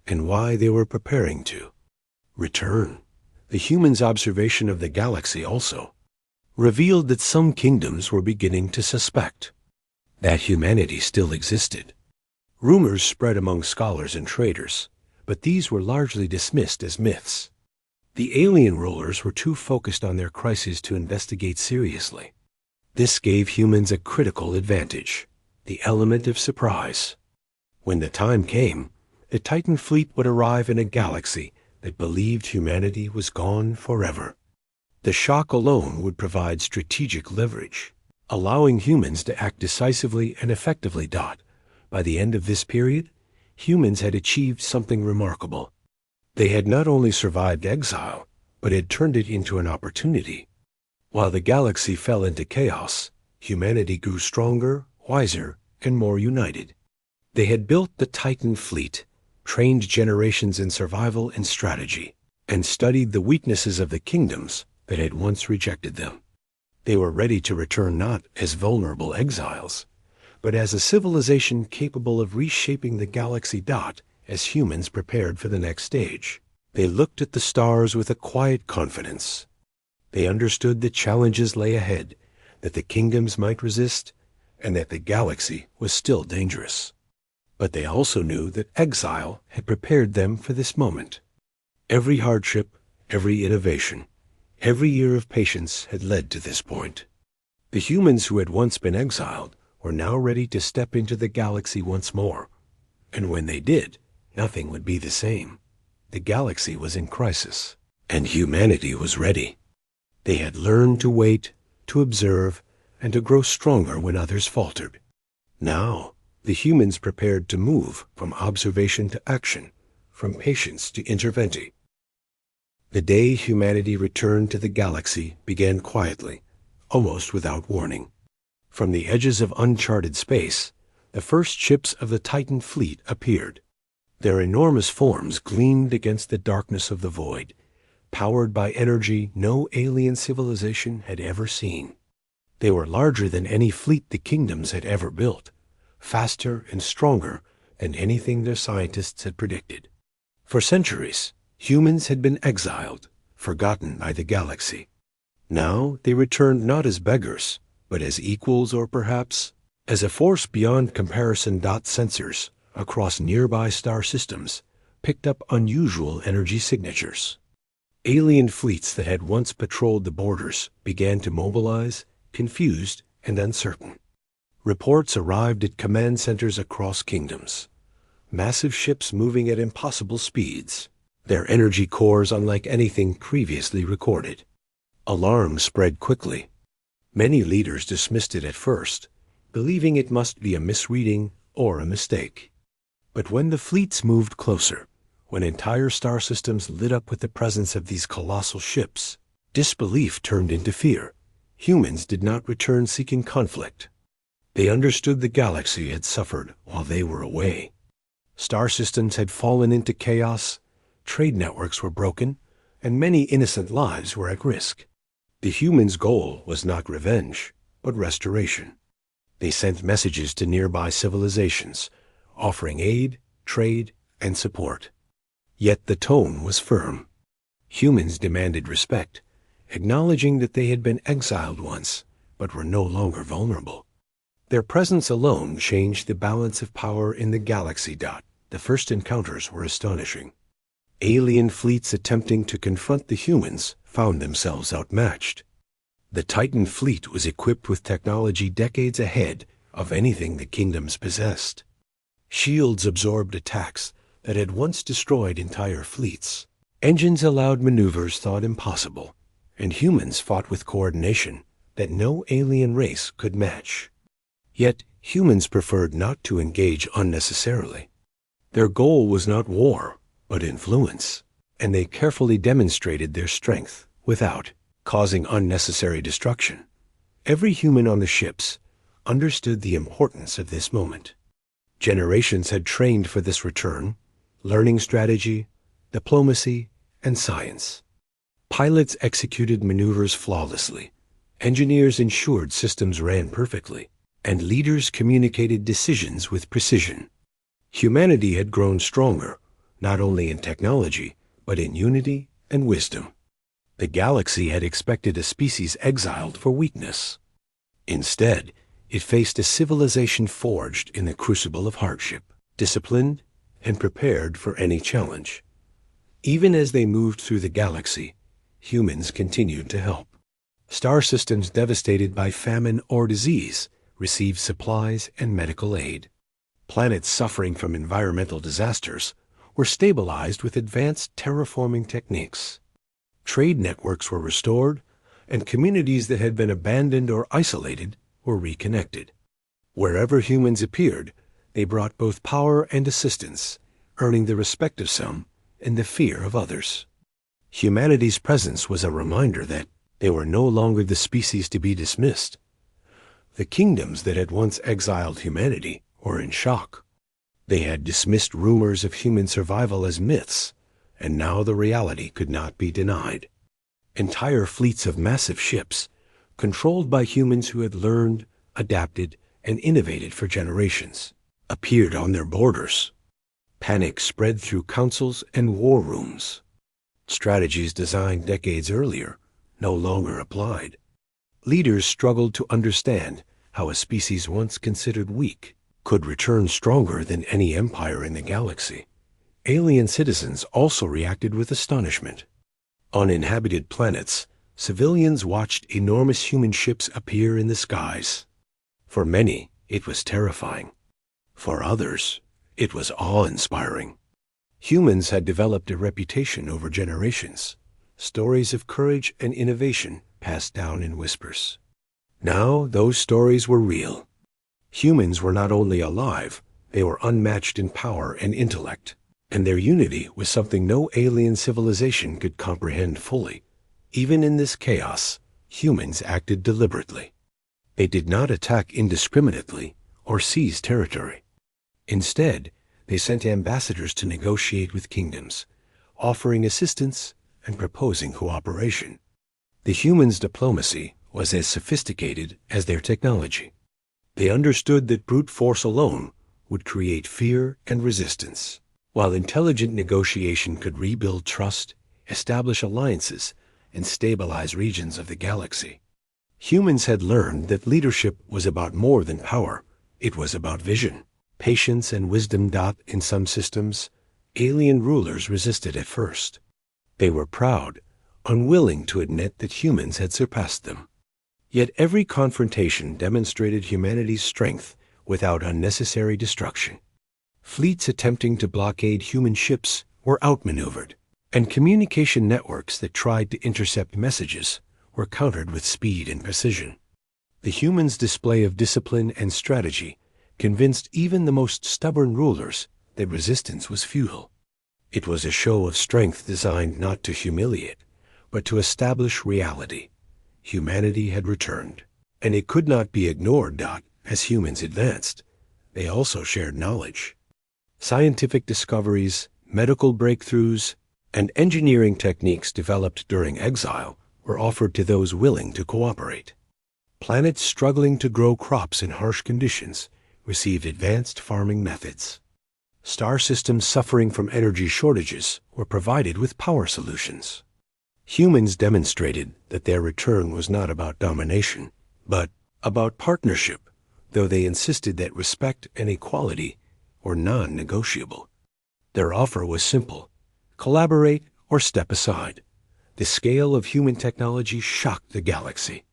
and why they were preparing to return. The humans' observation of the galaxy also revealed that some kingdoms were beginning to suspect that humanity still existed. Rumors spread among scholars and traders, but these were largely dismissed as myths. The alien rulers were too focused on their crises to investigate seriously. This gave humans a critical advantage, the element of surprise. When the time came, the Titan fleet would arrive in a galaxy that believed humanity was gone forever. The shock alone would provide strategic leverage, allowing humans to act decisively and effectively. By the end of this period, humans had achieved something remarkable. They had not only survived exile, but had turned it into an opportunity. While the galaxy fell into chaos, humanity grew stronger, wiser, and more united. They had built the Titan fleet, trained generations in survival and strategy, and studied the weaknesses of the kingdoms that had once rejected them. They were ready to return not as vulnerable exiles, but as a civilization capable of reshaping the galaxy. As humans prepared for the next stage, they looked at the stars with a quiet confidence. They understood that challenges lay ahead, that the kingdoms might resist, and that the galaxy was still dangerous. But they also knew that exile had prepared them for this moment. Every hardship, every innovation, every year of patience had led to this point. The humans who had once been exiled were now ready to step into the galaxy once more. And when they did, nothing would be the same. The galaxy was in crisis, and humanity was ready. They had learned to wait, to observe, and to grow stronger when others faltered. Now, the humans prepared to move from observation to action, from patience to intervention. The day humanity returned to the galaxy began quietly, almost without warning. From the edges of uncharted space, the first ships of the Titan fleet appeared. Their enormous forms gleamed against the darkness of the void, powered by energy no alien civilization had ever seen. They were larger than any fleet the kingdoms had ever built, faster and stronger than anything their scientists had predicted. For centuries, humans had been exiled, forgotten by the galaxy. Now they returned not as beggars, but as equals, or perhaps as a force beyond comparison. Sensors across nearby star systems picked up unusual energy signatures. Alien fleets that had once patrolled the borders began to mobilize, confused and uncertain. Reports arrived at command centers across kingdoms. Massive ships moving at impossible speeds, their energy cores unlike anything previously recorded. Alarm spread quickly. Many leaders dismissed it at first, believing it must be a misreading or a mistake. But when the fleets moved closer, when entire star systems lit up with the presence of these colossal ships, disbelief turned into fear. Humans did not return seeking conflict. They understood the galaxy had suffered while they were away. Star systems had fallen into chaos, trade networks were broken, and many innocent lives were at risk. The humans' goal was not revenge, but restoration. They sent messages to nearby civilizations, offering aid, trade, and support. Yet the tone was firm. Humans demanded respect, acknowledging that they had been exiled once, but were no longer vulnerable. Their presence alone changed the balance of power in the galaxy. The first encounters were astonishing. Alien fleets attempting to confront the humans found themselves outmatched. The Titan fleet was equipped with technology decades ahead of anything the kingdoms possessed. Shields absorbed attacks that had once destroyed entire fleets. Engines allowed maneuvers thought impossible, and humans fought with coordination that no alien race could match. Yet humans preferred not to engage unnecessarily. Their goal was not war, but influence, and they carefully demonstrated their strength without causing unnecessary destruction. Every human on the ships understood the importance of this moment. Generations had trained for this return, learning strategy, diplomacy, and science. Pilots executed maneuvers flawlessly, engineers ensured systems ran perfectly, and leaders communicated decisions with precision. Humanity had grown stronger, not only in technology, but in unity and wisdom. The galaxy had expected a species exiled for weakness. Instead, it faced a civilization forged in the crucible of hardship, disciplined, and prepared for any challenge. Even as they moved through the galaxy, humans continued to help. Star systems devastated by famine or disease received supplies and medical aid. Planets suffering from environmental disasters were stabilized with advanced terraforming techniques. Trade networks were restored, and communities that had been abandoned or isolated were reconnected. Wherever humans appeared, they brought both power and assistance, earning the respect of some and the fear of others. Humanity's presence was a reminder that they were no longer the species to be dismissed. The kingdoms that had once exiled humanity were in shock. They had dismissed rumors of human survival as myths, and now the reality could not be denied. Entire fleets of massive ships, controlled by humans who had learned, adapted, and innovated for generations, appeared on their borders. Panic spread through councils and war rooms. Strategies designed decades earlier no longer applied. Leaders struggled to understand how a species once considered weak could return stronger than any empire in the galaxy. Alien citizens also reacted with astonishment. On inhabited planets, civilians watched enormous human ships appear in the skies. For many, it was terrifying. For others, it was awe-inspiring. Humans had developed a reputation over generations, stories of courage and innovation passed down in whispers. Now those stories were real. Humans were not only alive, they were unmatched in power and intellect, and their unity was something no alien civilization could comprehend fully. Even in this chaos, humans acted deliberately. They did not attack indiscriminately or seize territory. Instead, they sent ambassadors to negotiate with kingdoms, offering assistance and proposing cooperation. The humans' diplomacy was as sophisticated as their technology. They understood that brute force alone would create fear and resistance, while intelligent negotiation could rebuild trust, establish alliances, and stabilize regions of the galaxy. Humans had learned that leadership was about more than power. It was about vision, patience, and wisdom. In some systems, alien rulers resisted at first. They were proud, unwilling to admit that humans had surpassed them. Yet every confrontation demonstrated humanity's strength without unnecessary destruction. Fleets attempting to blockade human ships were outmaneuvered, and communication networks that tried to intercept messages were countered with speed and precision. The humans' display of discipline and strategy convinced even the most stubborn rulers that resistance was futile. It was a show of strength designed not to humiliate, but to establish reality. Humanity had returned, and it could not be ignored. As humans advanced, they also shared knowledge. Scientific discoveries, medical breakthroughs, and engineering techniques developed during exile were offered to those willing to cooperate. Planets struggling to grow crops in harsh conditions received advanced farming methods. Star systems suffering from energy shortages were provided with power solutions. Humans demonstrated that their return was not about domination, but about partnership, though they insisted that respect and equality were non-negotiable. Their offer was simple: collaborate or step aside. The scale of human technology shocked the galaxy.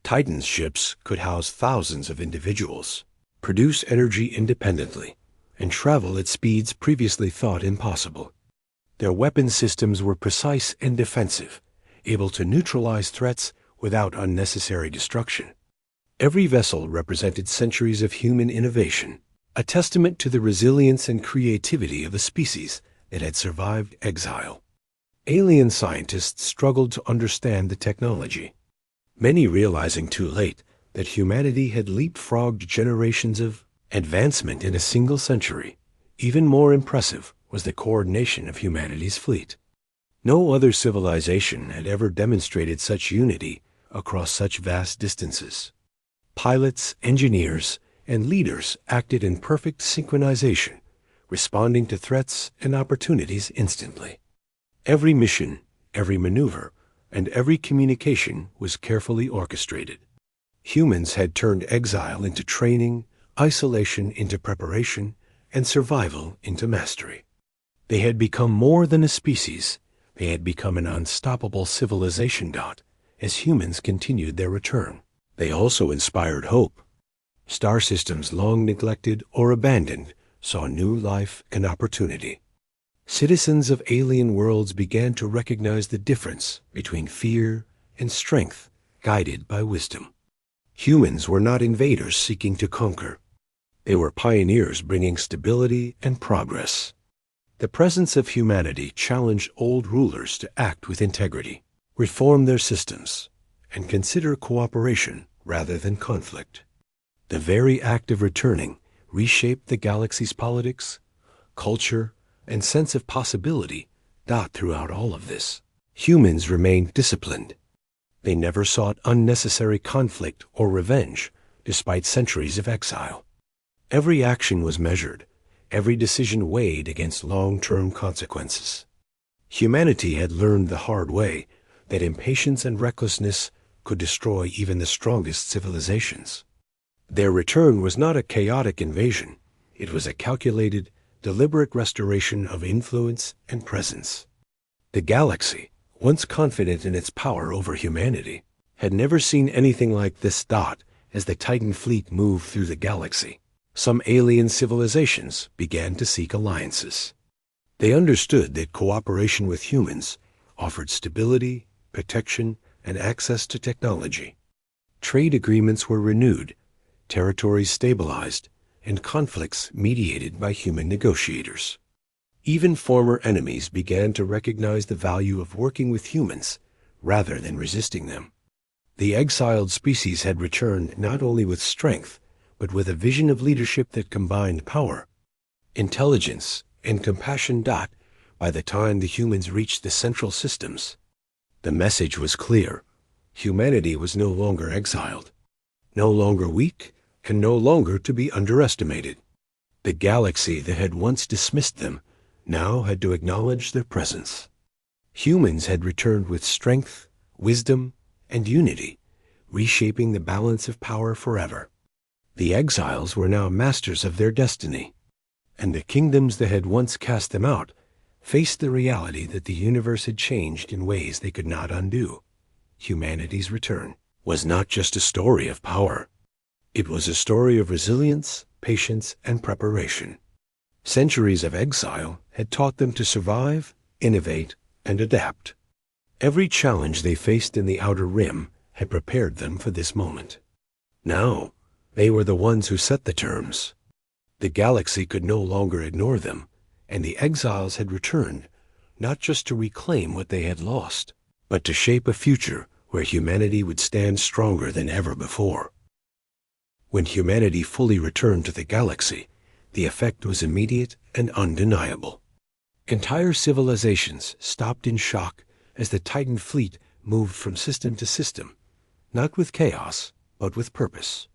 Titan's ships could house thousands of individuals, produce energy independently, and travel at speeds previously thought impossible. Their weapon systems were precise and defensive, able to neutralize threats without unnecessary destruction. Every vessel represented centuries of human innovation, a testament to the resilience and creativity of a species that had survived exile. Alien scientists struggled to understand the technology, many realizing too late that humanity had leapfrogged generations of advancement in a single century. Even more impressive was the coordination of humanity's fleet. No other civilization had ever demonstrated such unity across such vast distances. Pilots, engineers, and leaders acted in perfect synchronization, responding to threats and opportunities instantly. Every mission, every maneuver, and every communication was carefully orchestrated. Humans had turned exile into training, isolation into preparation, and survival into mastery. They had become more than a species. They had become an unstoppable civilization. As humans continued their return, they also inspired hope. Star systems long neglected or abandoned saw new life and opportunity. Citizens of alien worlds began to recognize the difference between fear and strength, guided by wisdom. Humans were not invaders seeking to conquer. They were pioneers bringing stability and progress. The presence of humanity challenged old rulers to act with integrity, reform their systems, and consider cooperation rather than conflict. The very act of returning reshaped the galaxy's politics, culture, and sense of possibility. Throughout all of this, humans remained disciplined. They never sought unnecessary conflict or revenge, despite centuries of exile. Every action was measured, every decision weighed against long-term consequences. Humanity had learned the hard way that impatience and recklessness could destroy even the strongest civilizations. Their return was not a chaotic invasion. It was a calculated, deliberate restoration of influence and presence. The galaxy, once confident in its power over humanity, had never seen anything like this. As the Titan fleet moved through the galaxy, some alien civilizations began to seek alliances. They understood that cooperation with humans offered stability, protection, and access to technology. Trade agreements were renewed, territories stabilized, and conflicts mediated by human negotiators. Even former enemies began to recognize the value of working with humans rather than resisting them. The exiled species had returned not only with strength, but with a vision of leadership that combined power, intelligence, and compassion. By the time the humans reached the central systems, the message was clear. Humanity was no longer exiled, no longer weak, and no longer to be underestimated. The galaxy that had once dismissed them now had to acknowledge their presence. Humans had returned with strength, wisdom, and unity, reshaping the balance of power forever. The exiles were now masters of their destiny, and the kingdoms that had once cast them out faced the reality that the universe had changed in ways they could not undo. Humanity's return was not just a story of power. It was a story of resilience, patience, and preparation. Centuries of exile had taught them to survive, innovate, and adapt. Every challenge they faced in the Outer Rim had prepared them for this moment. Now, they were the ones who set the terms. The galaxy could no longer ignore them, and the exiles had returned, not just to reclaim what they had lost, but to shape a future where humanity would stand stronger than ever before. When humanity fully returned to the galaxy, the effect was immediate and undeniable. Entire civilizations stopped in shock as the Titan fleet moved from system to system, not with chaos, but with purpose.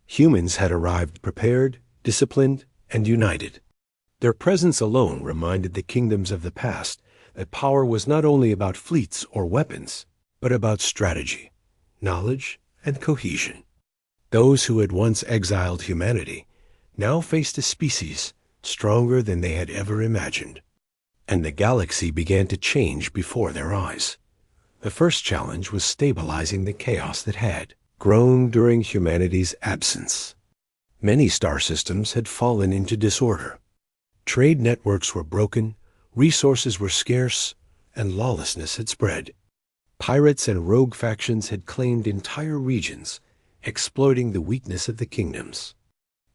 Humans had arrived prepared, disciplined, and united. Their presence alone reminded the kingdoms of the past that power was not only about fleets or weapons, but about strategy, knowledge, and cohesion. Those who had once exiled humanity now faced a species stronger than they had ever imagined. And the galaxy began to change before their eyes. The first challenge was stabilizing the chaos that had grown during humanity's absence. Many star systems had fallen into disorder. Trade networks were broken, resources were scarce, and lawlessness had spread. Pirates and rogue factions had claimed entire regions, exploiting the weakness of the kingdoms.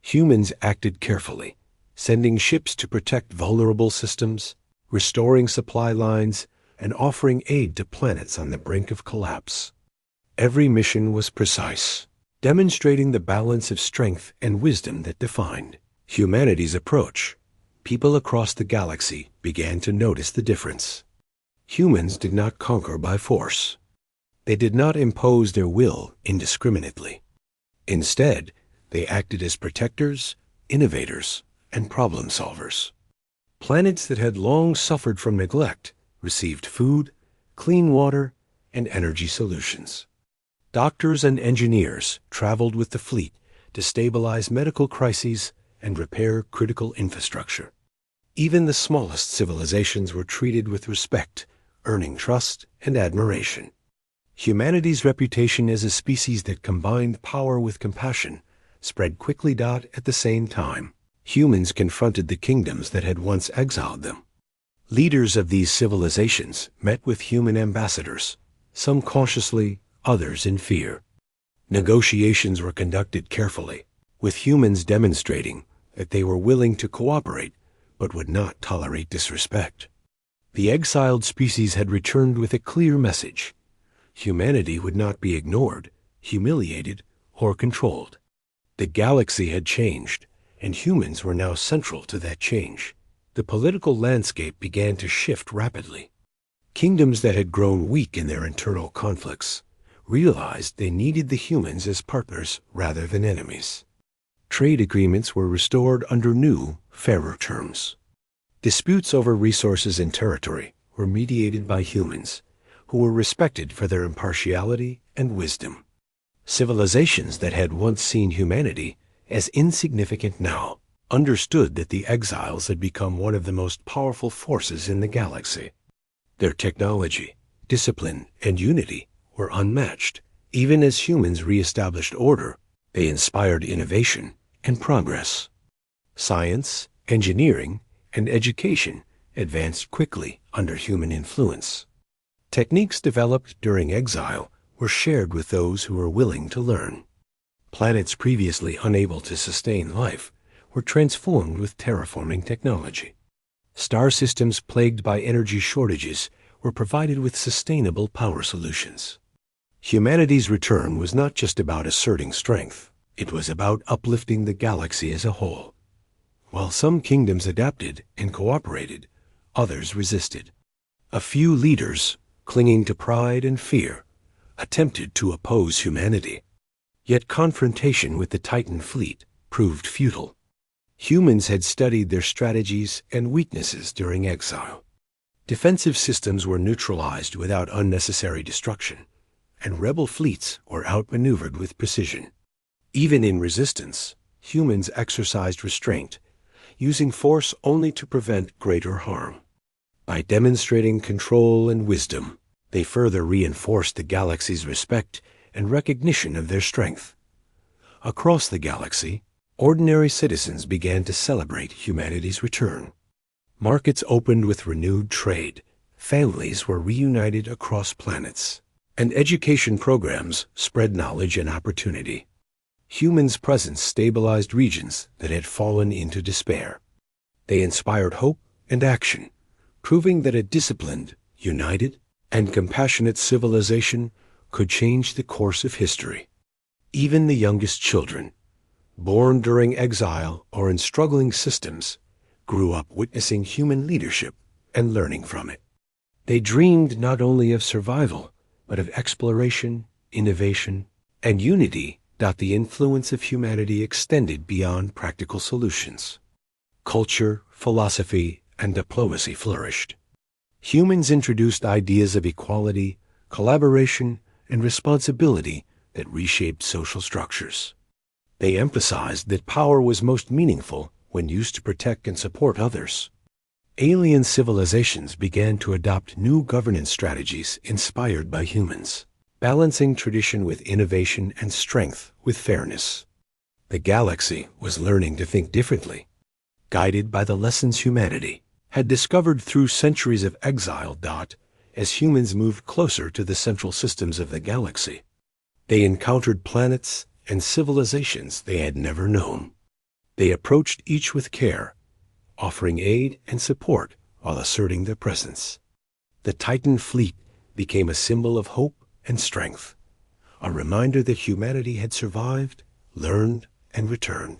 Humans acted carefully, sending ships to protect vulnerable systems, restoring supply lines, and offering aid to planets on the brink of collapse. Every mission was precise, demonstrating the balance of strength and wisdom that defined humanity's approach. People across the galaxy began to notice the difference. Humans did not conquer by force. They did not impose their will indiscriminately. Instead, they acted as protectors, innovators, and problem solvers. Planets that had long suffered from neglect received food, clean water, and energy solutions. Doctors and engineers traveled with the fleet to stabilize medical crises and repair critical infrastructure. Even the smallest civilizations were treated with respect, earning trust and admiration. Humanity's reputation as a species that combined power with compassion spread quickly. At the same time, humans confronted the kingdoms that had once exiled them. Leaders of these civilizations met with human ambassadors, some cautiously, others in fear. Negotiations were conducted carefully, with humans demonstrating that they were willing to cooperate but would not tolerate disrespect. The exiled species had returned with a clear message. Humanity would not be ignored, humiliated, or controlled. The galaxy had changed, and humans were now central to that change. The political landscape began to shift rapidly. Kingdoms that had grown weak in their internal conflicts realized they needed the humans as partners rather than enemies. Trade agreements were restored under new, fairer terms. Disputes over resources and territory were mediated by humans, who were respected for their impartiality and wisdom. Civilizations that had once seen humanity as insignificant now understood that the exiles had become one of the most powerful forces in the galaxy. Their technology, discipline, and unity were unmatched. Even as humans re-established order, they inspired innovation and progress. Science, engineering, and education advanced quickly under human influence. Techniques developed during exile were shared with those who were willing to learn. Planets previously unable to sustain life were transformed with terraforming technology. Star systems plagued by energy shortages were provided with sustainable power solutions. Humanity's return was not just about asserting strength. It was about uplifting the galaxy as a whole. While some kingdoms adapted and cooperated, others resisted. A few leaders, clinging to pride and fear, attempted to oppose humanity. Yet confrontation with the Titan fleet proved futile. Humans had studied their strategies and weaknesses during exile. Defensive systems were neutralized without unnecessary destruction, and rebel fleets were outmaneuvered with precision. Even in resistance, humans exercised restraint, using force only to prevent greater harm. By demonstrating control and wisdom, they further reinforced the galaxy's respect and recognition of their strength. Across the galaxy, ordinary citizens began to celebrate humanity's return. Markets opened with renewed trade, families were reunited across planets, and education programs spread knowledge and opportunity. Humans' presence stabilized regions that had fallen into despair. They inspired hope and action, proving that a disciplined, united, and compassionate civilization could change the course of history. Even the youngest children, born during exile or in struggling systems, grew up witnessing human leadership and learning from it. They dreamed not only of survival, but of exploration, innovation, and unity. The influence of humanity extended beyond practical solutions. Culture, philosophy, and diplomacy flourished. Humans introduced ideas of equality, collaboration, and responsibility that reshaped social structures. They emphasized that power was most meaningful when used to protect and support others. Alien civilizations began to adopt new governance strategies inspired by humans, balancing tradition with innovation and strength with fairness. The galaxy was learning to think differently, guided by the lessons humanity had discovered through centuries of exile. As humans moved closer to the central systems of the galaxy, they encountered planets and civilizations they had never known. They approached each with care, offering aid and support while asserting their presence. The Titan fleet became a symbol of hope and strength, a reminder that humanity had survived, learned, and returned.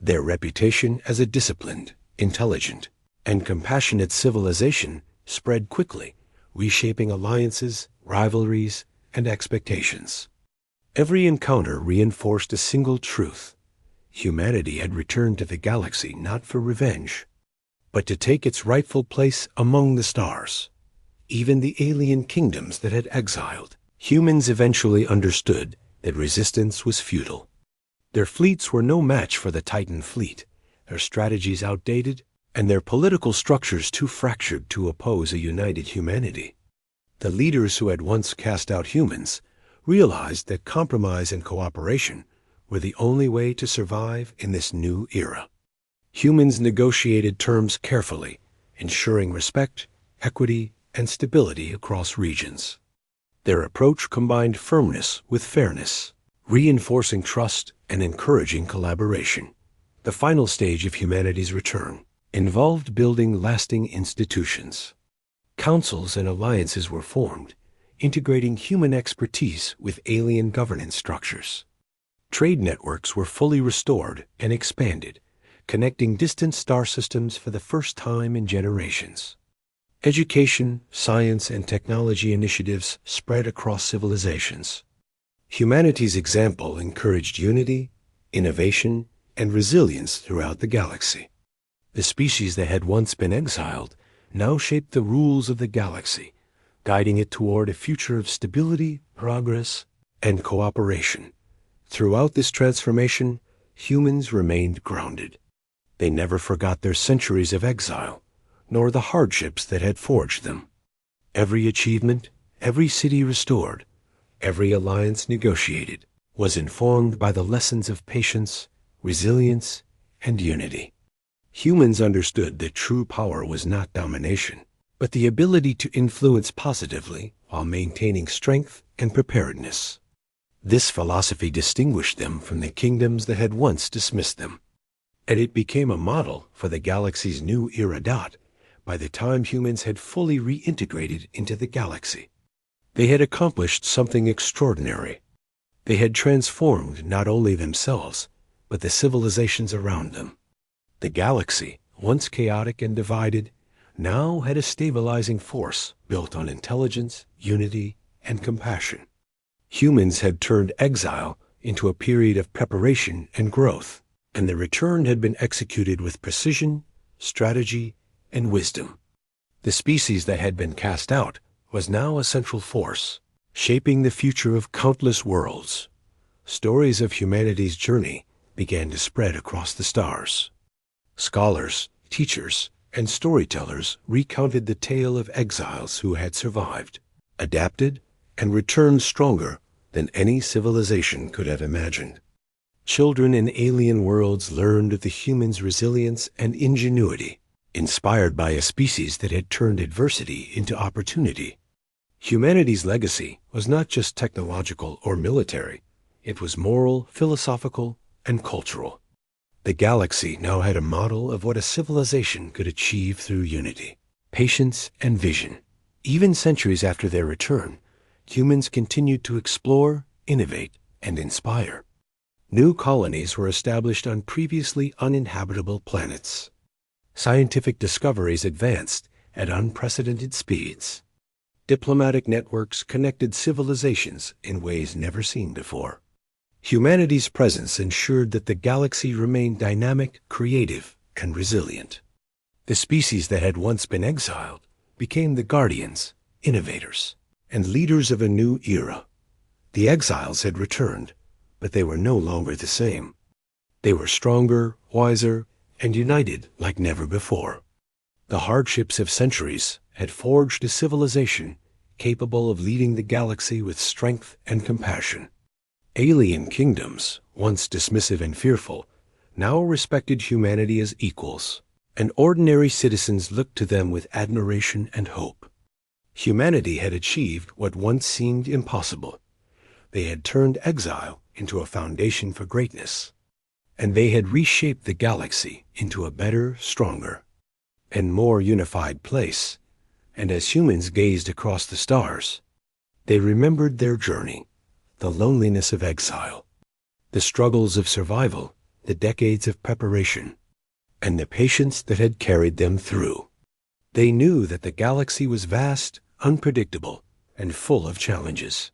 Their reputation as a disciplined, intelligent, and compassionate civilization spread quickly, reshaping alliances, rivalries, and expectations. Every encounter reinforced a single truth: humanity had returned to the galaxy not for revenge, but to take its rightful place among the stars. Even the alien kingdoms that had exiled, humans eventually understood that resistance was futile. Their fleets were no match for the Titan fleet, their strategies outdated, and their political structures too fractured to oppose a united humanity. The leaders who had once cast out humans realized that compromise and cooperation were the only way to survive in this new era. Humans negotiated terms carefully, ensuring respect, equity, and stability across regions. Their approach combined firmness with fairness, reinforcing trust and encouraging collaboration. The final stage of humanity's return involved building lasting institutions. Councils and alliances were formed, integrating human expertise with alien governance structures. Trade networks were fully restored and expanded, connecting distant star systems for the first time in generations. Education, science, and technology initiatives spread across civilizations. Humanity's example encouraged unity, innovation, and resilience throughout the galaxy. The species that had once been exiled now shaped the rules of the galaxy, guiding it toward a future of stability, progress, and cooperation. Throughout this transformation, humans remained grounded. They never forgot their centuries of exile, nor the hardships that had forged them. Every achievement, every city restored, every alliance negotiated, was informed by the lessons of patience, resilience, and unity. Humans understood that true power was not domination, but the ability to influence positively while maintaining strength and preparedness. This philosophy distinguished them from the kingdoms that had once dismissed them, and it became a model for the galaxy's new era. By the time humans had fully reintegrated into the galaxy, they had accomplished something extraordinary. They had transformed not only themselves, but the civilizations around them. The galaxy, once chaotic and divided, now had a stabilizing force built on intelligence, unity, and compassion. Humans had turned exile into a period of preparation and growth, and the return had been executed with precision, strategy, and wisdom. The species that had been cast out was now a central force, shaping the future of countless worlds. Stories of humanity's journey began to spread across the stars. Scholars, teachers, and storytellers recounted the tale of exiles who had survived, adapted, and returned stronger than any civilization could have imagined. Children in alien worlds learned of the humans' resilience and ingenuity, inspired by a species that had turned adversity into opportunity. Humanity's legacy was not just technological or military. It was moral, philosophical, and cultural. The galaxy now had a model of what a civilization could achieve through unity, patience, and vision. Even centuries after their return, humans continued to explore, innovate, and inspire. New colonies were established on previously uninhabitable planets. Scientific discoveries advanced at unprecedented speeds. Diplomatic networks connected civilizations in ways never seen before. Humanity's presence ensured that the galaxy remained dynamic, creative, and resilient. The species that had once been exiled became the guardians, innovators, and leaders of a new era. The exiles had returned, but they were no longer the same. They were stronger, wiser, and united like never before. The hardships of centuries had forged a civilization capable of leading the galaxy with strength and compassion. Alien kingdoms, once dismissive and fearful, now respected humanity as equals, and ordinary citizens looked to them with admiration and hope. Humanity had achieved what once seemed impossible. They had turned exile into a foundation for greatness, and they had reshaped the galaxy into a better, stronger, and more unified place. And as humans gazed across the stars, they remembered their journey, the loneliness of exile, the struggles of survival, the decades of preparation, and the patience that had carried them through. They knew that the galaxy was vast, unpredictable, and full of challenges.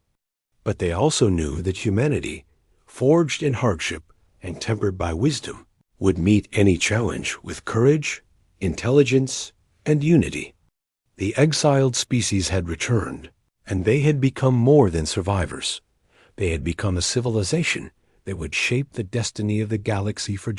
But they also knew that humanity, forged in hardship and tempered by wisdom, would meet any challenge with courage, intelligence, and unity. The exiled species had returned, and they had become more than survivors. They had become a civilization that would shape the destiny of the galaxy for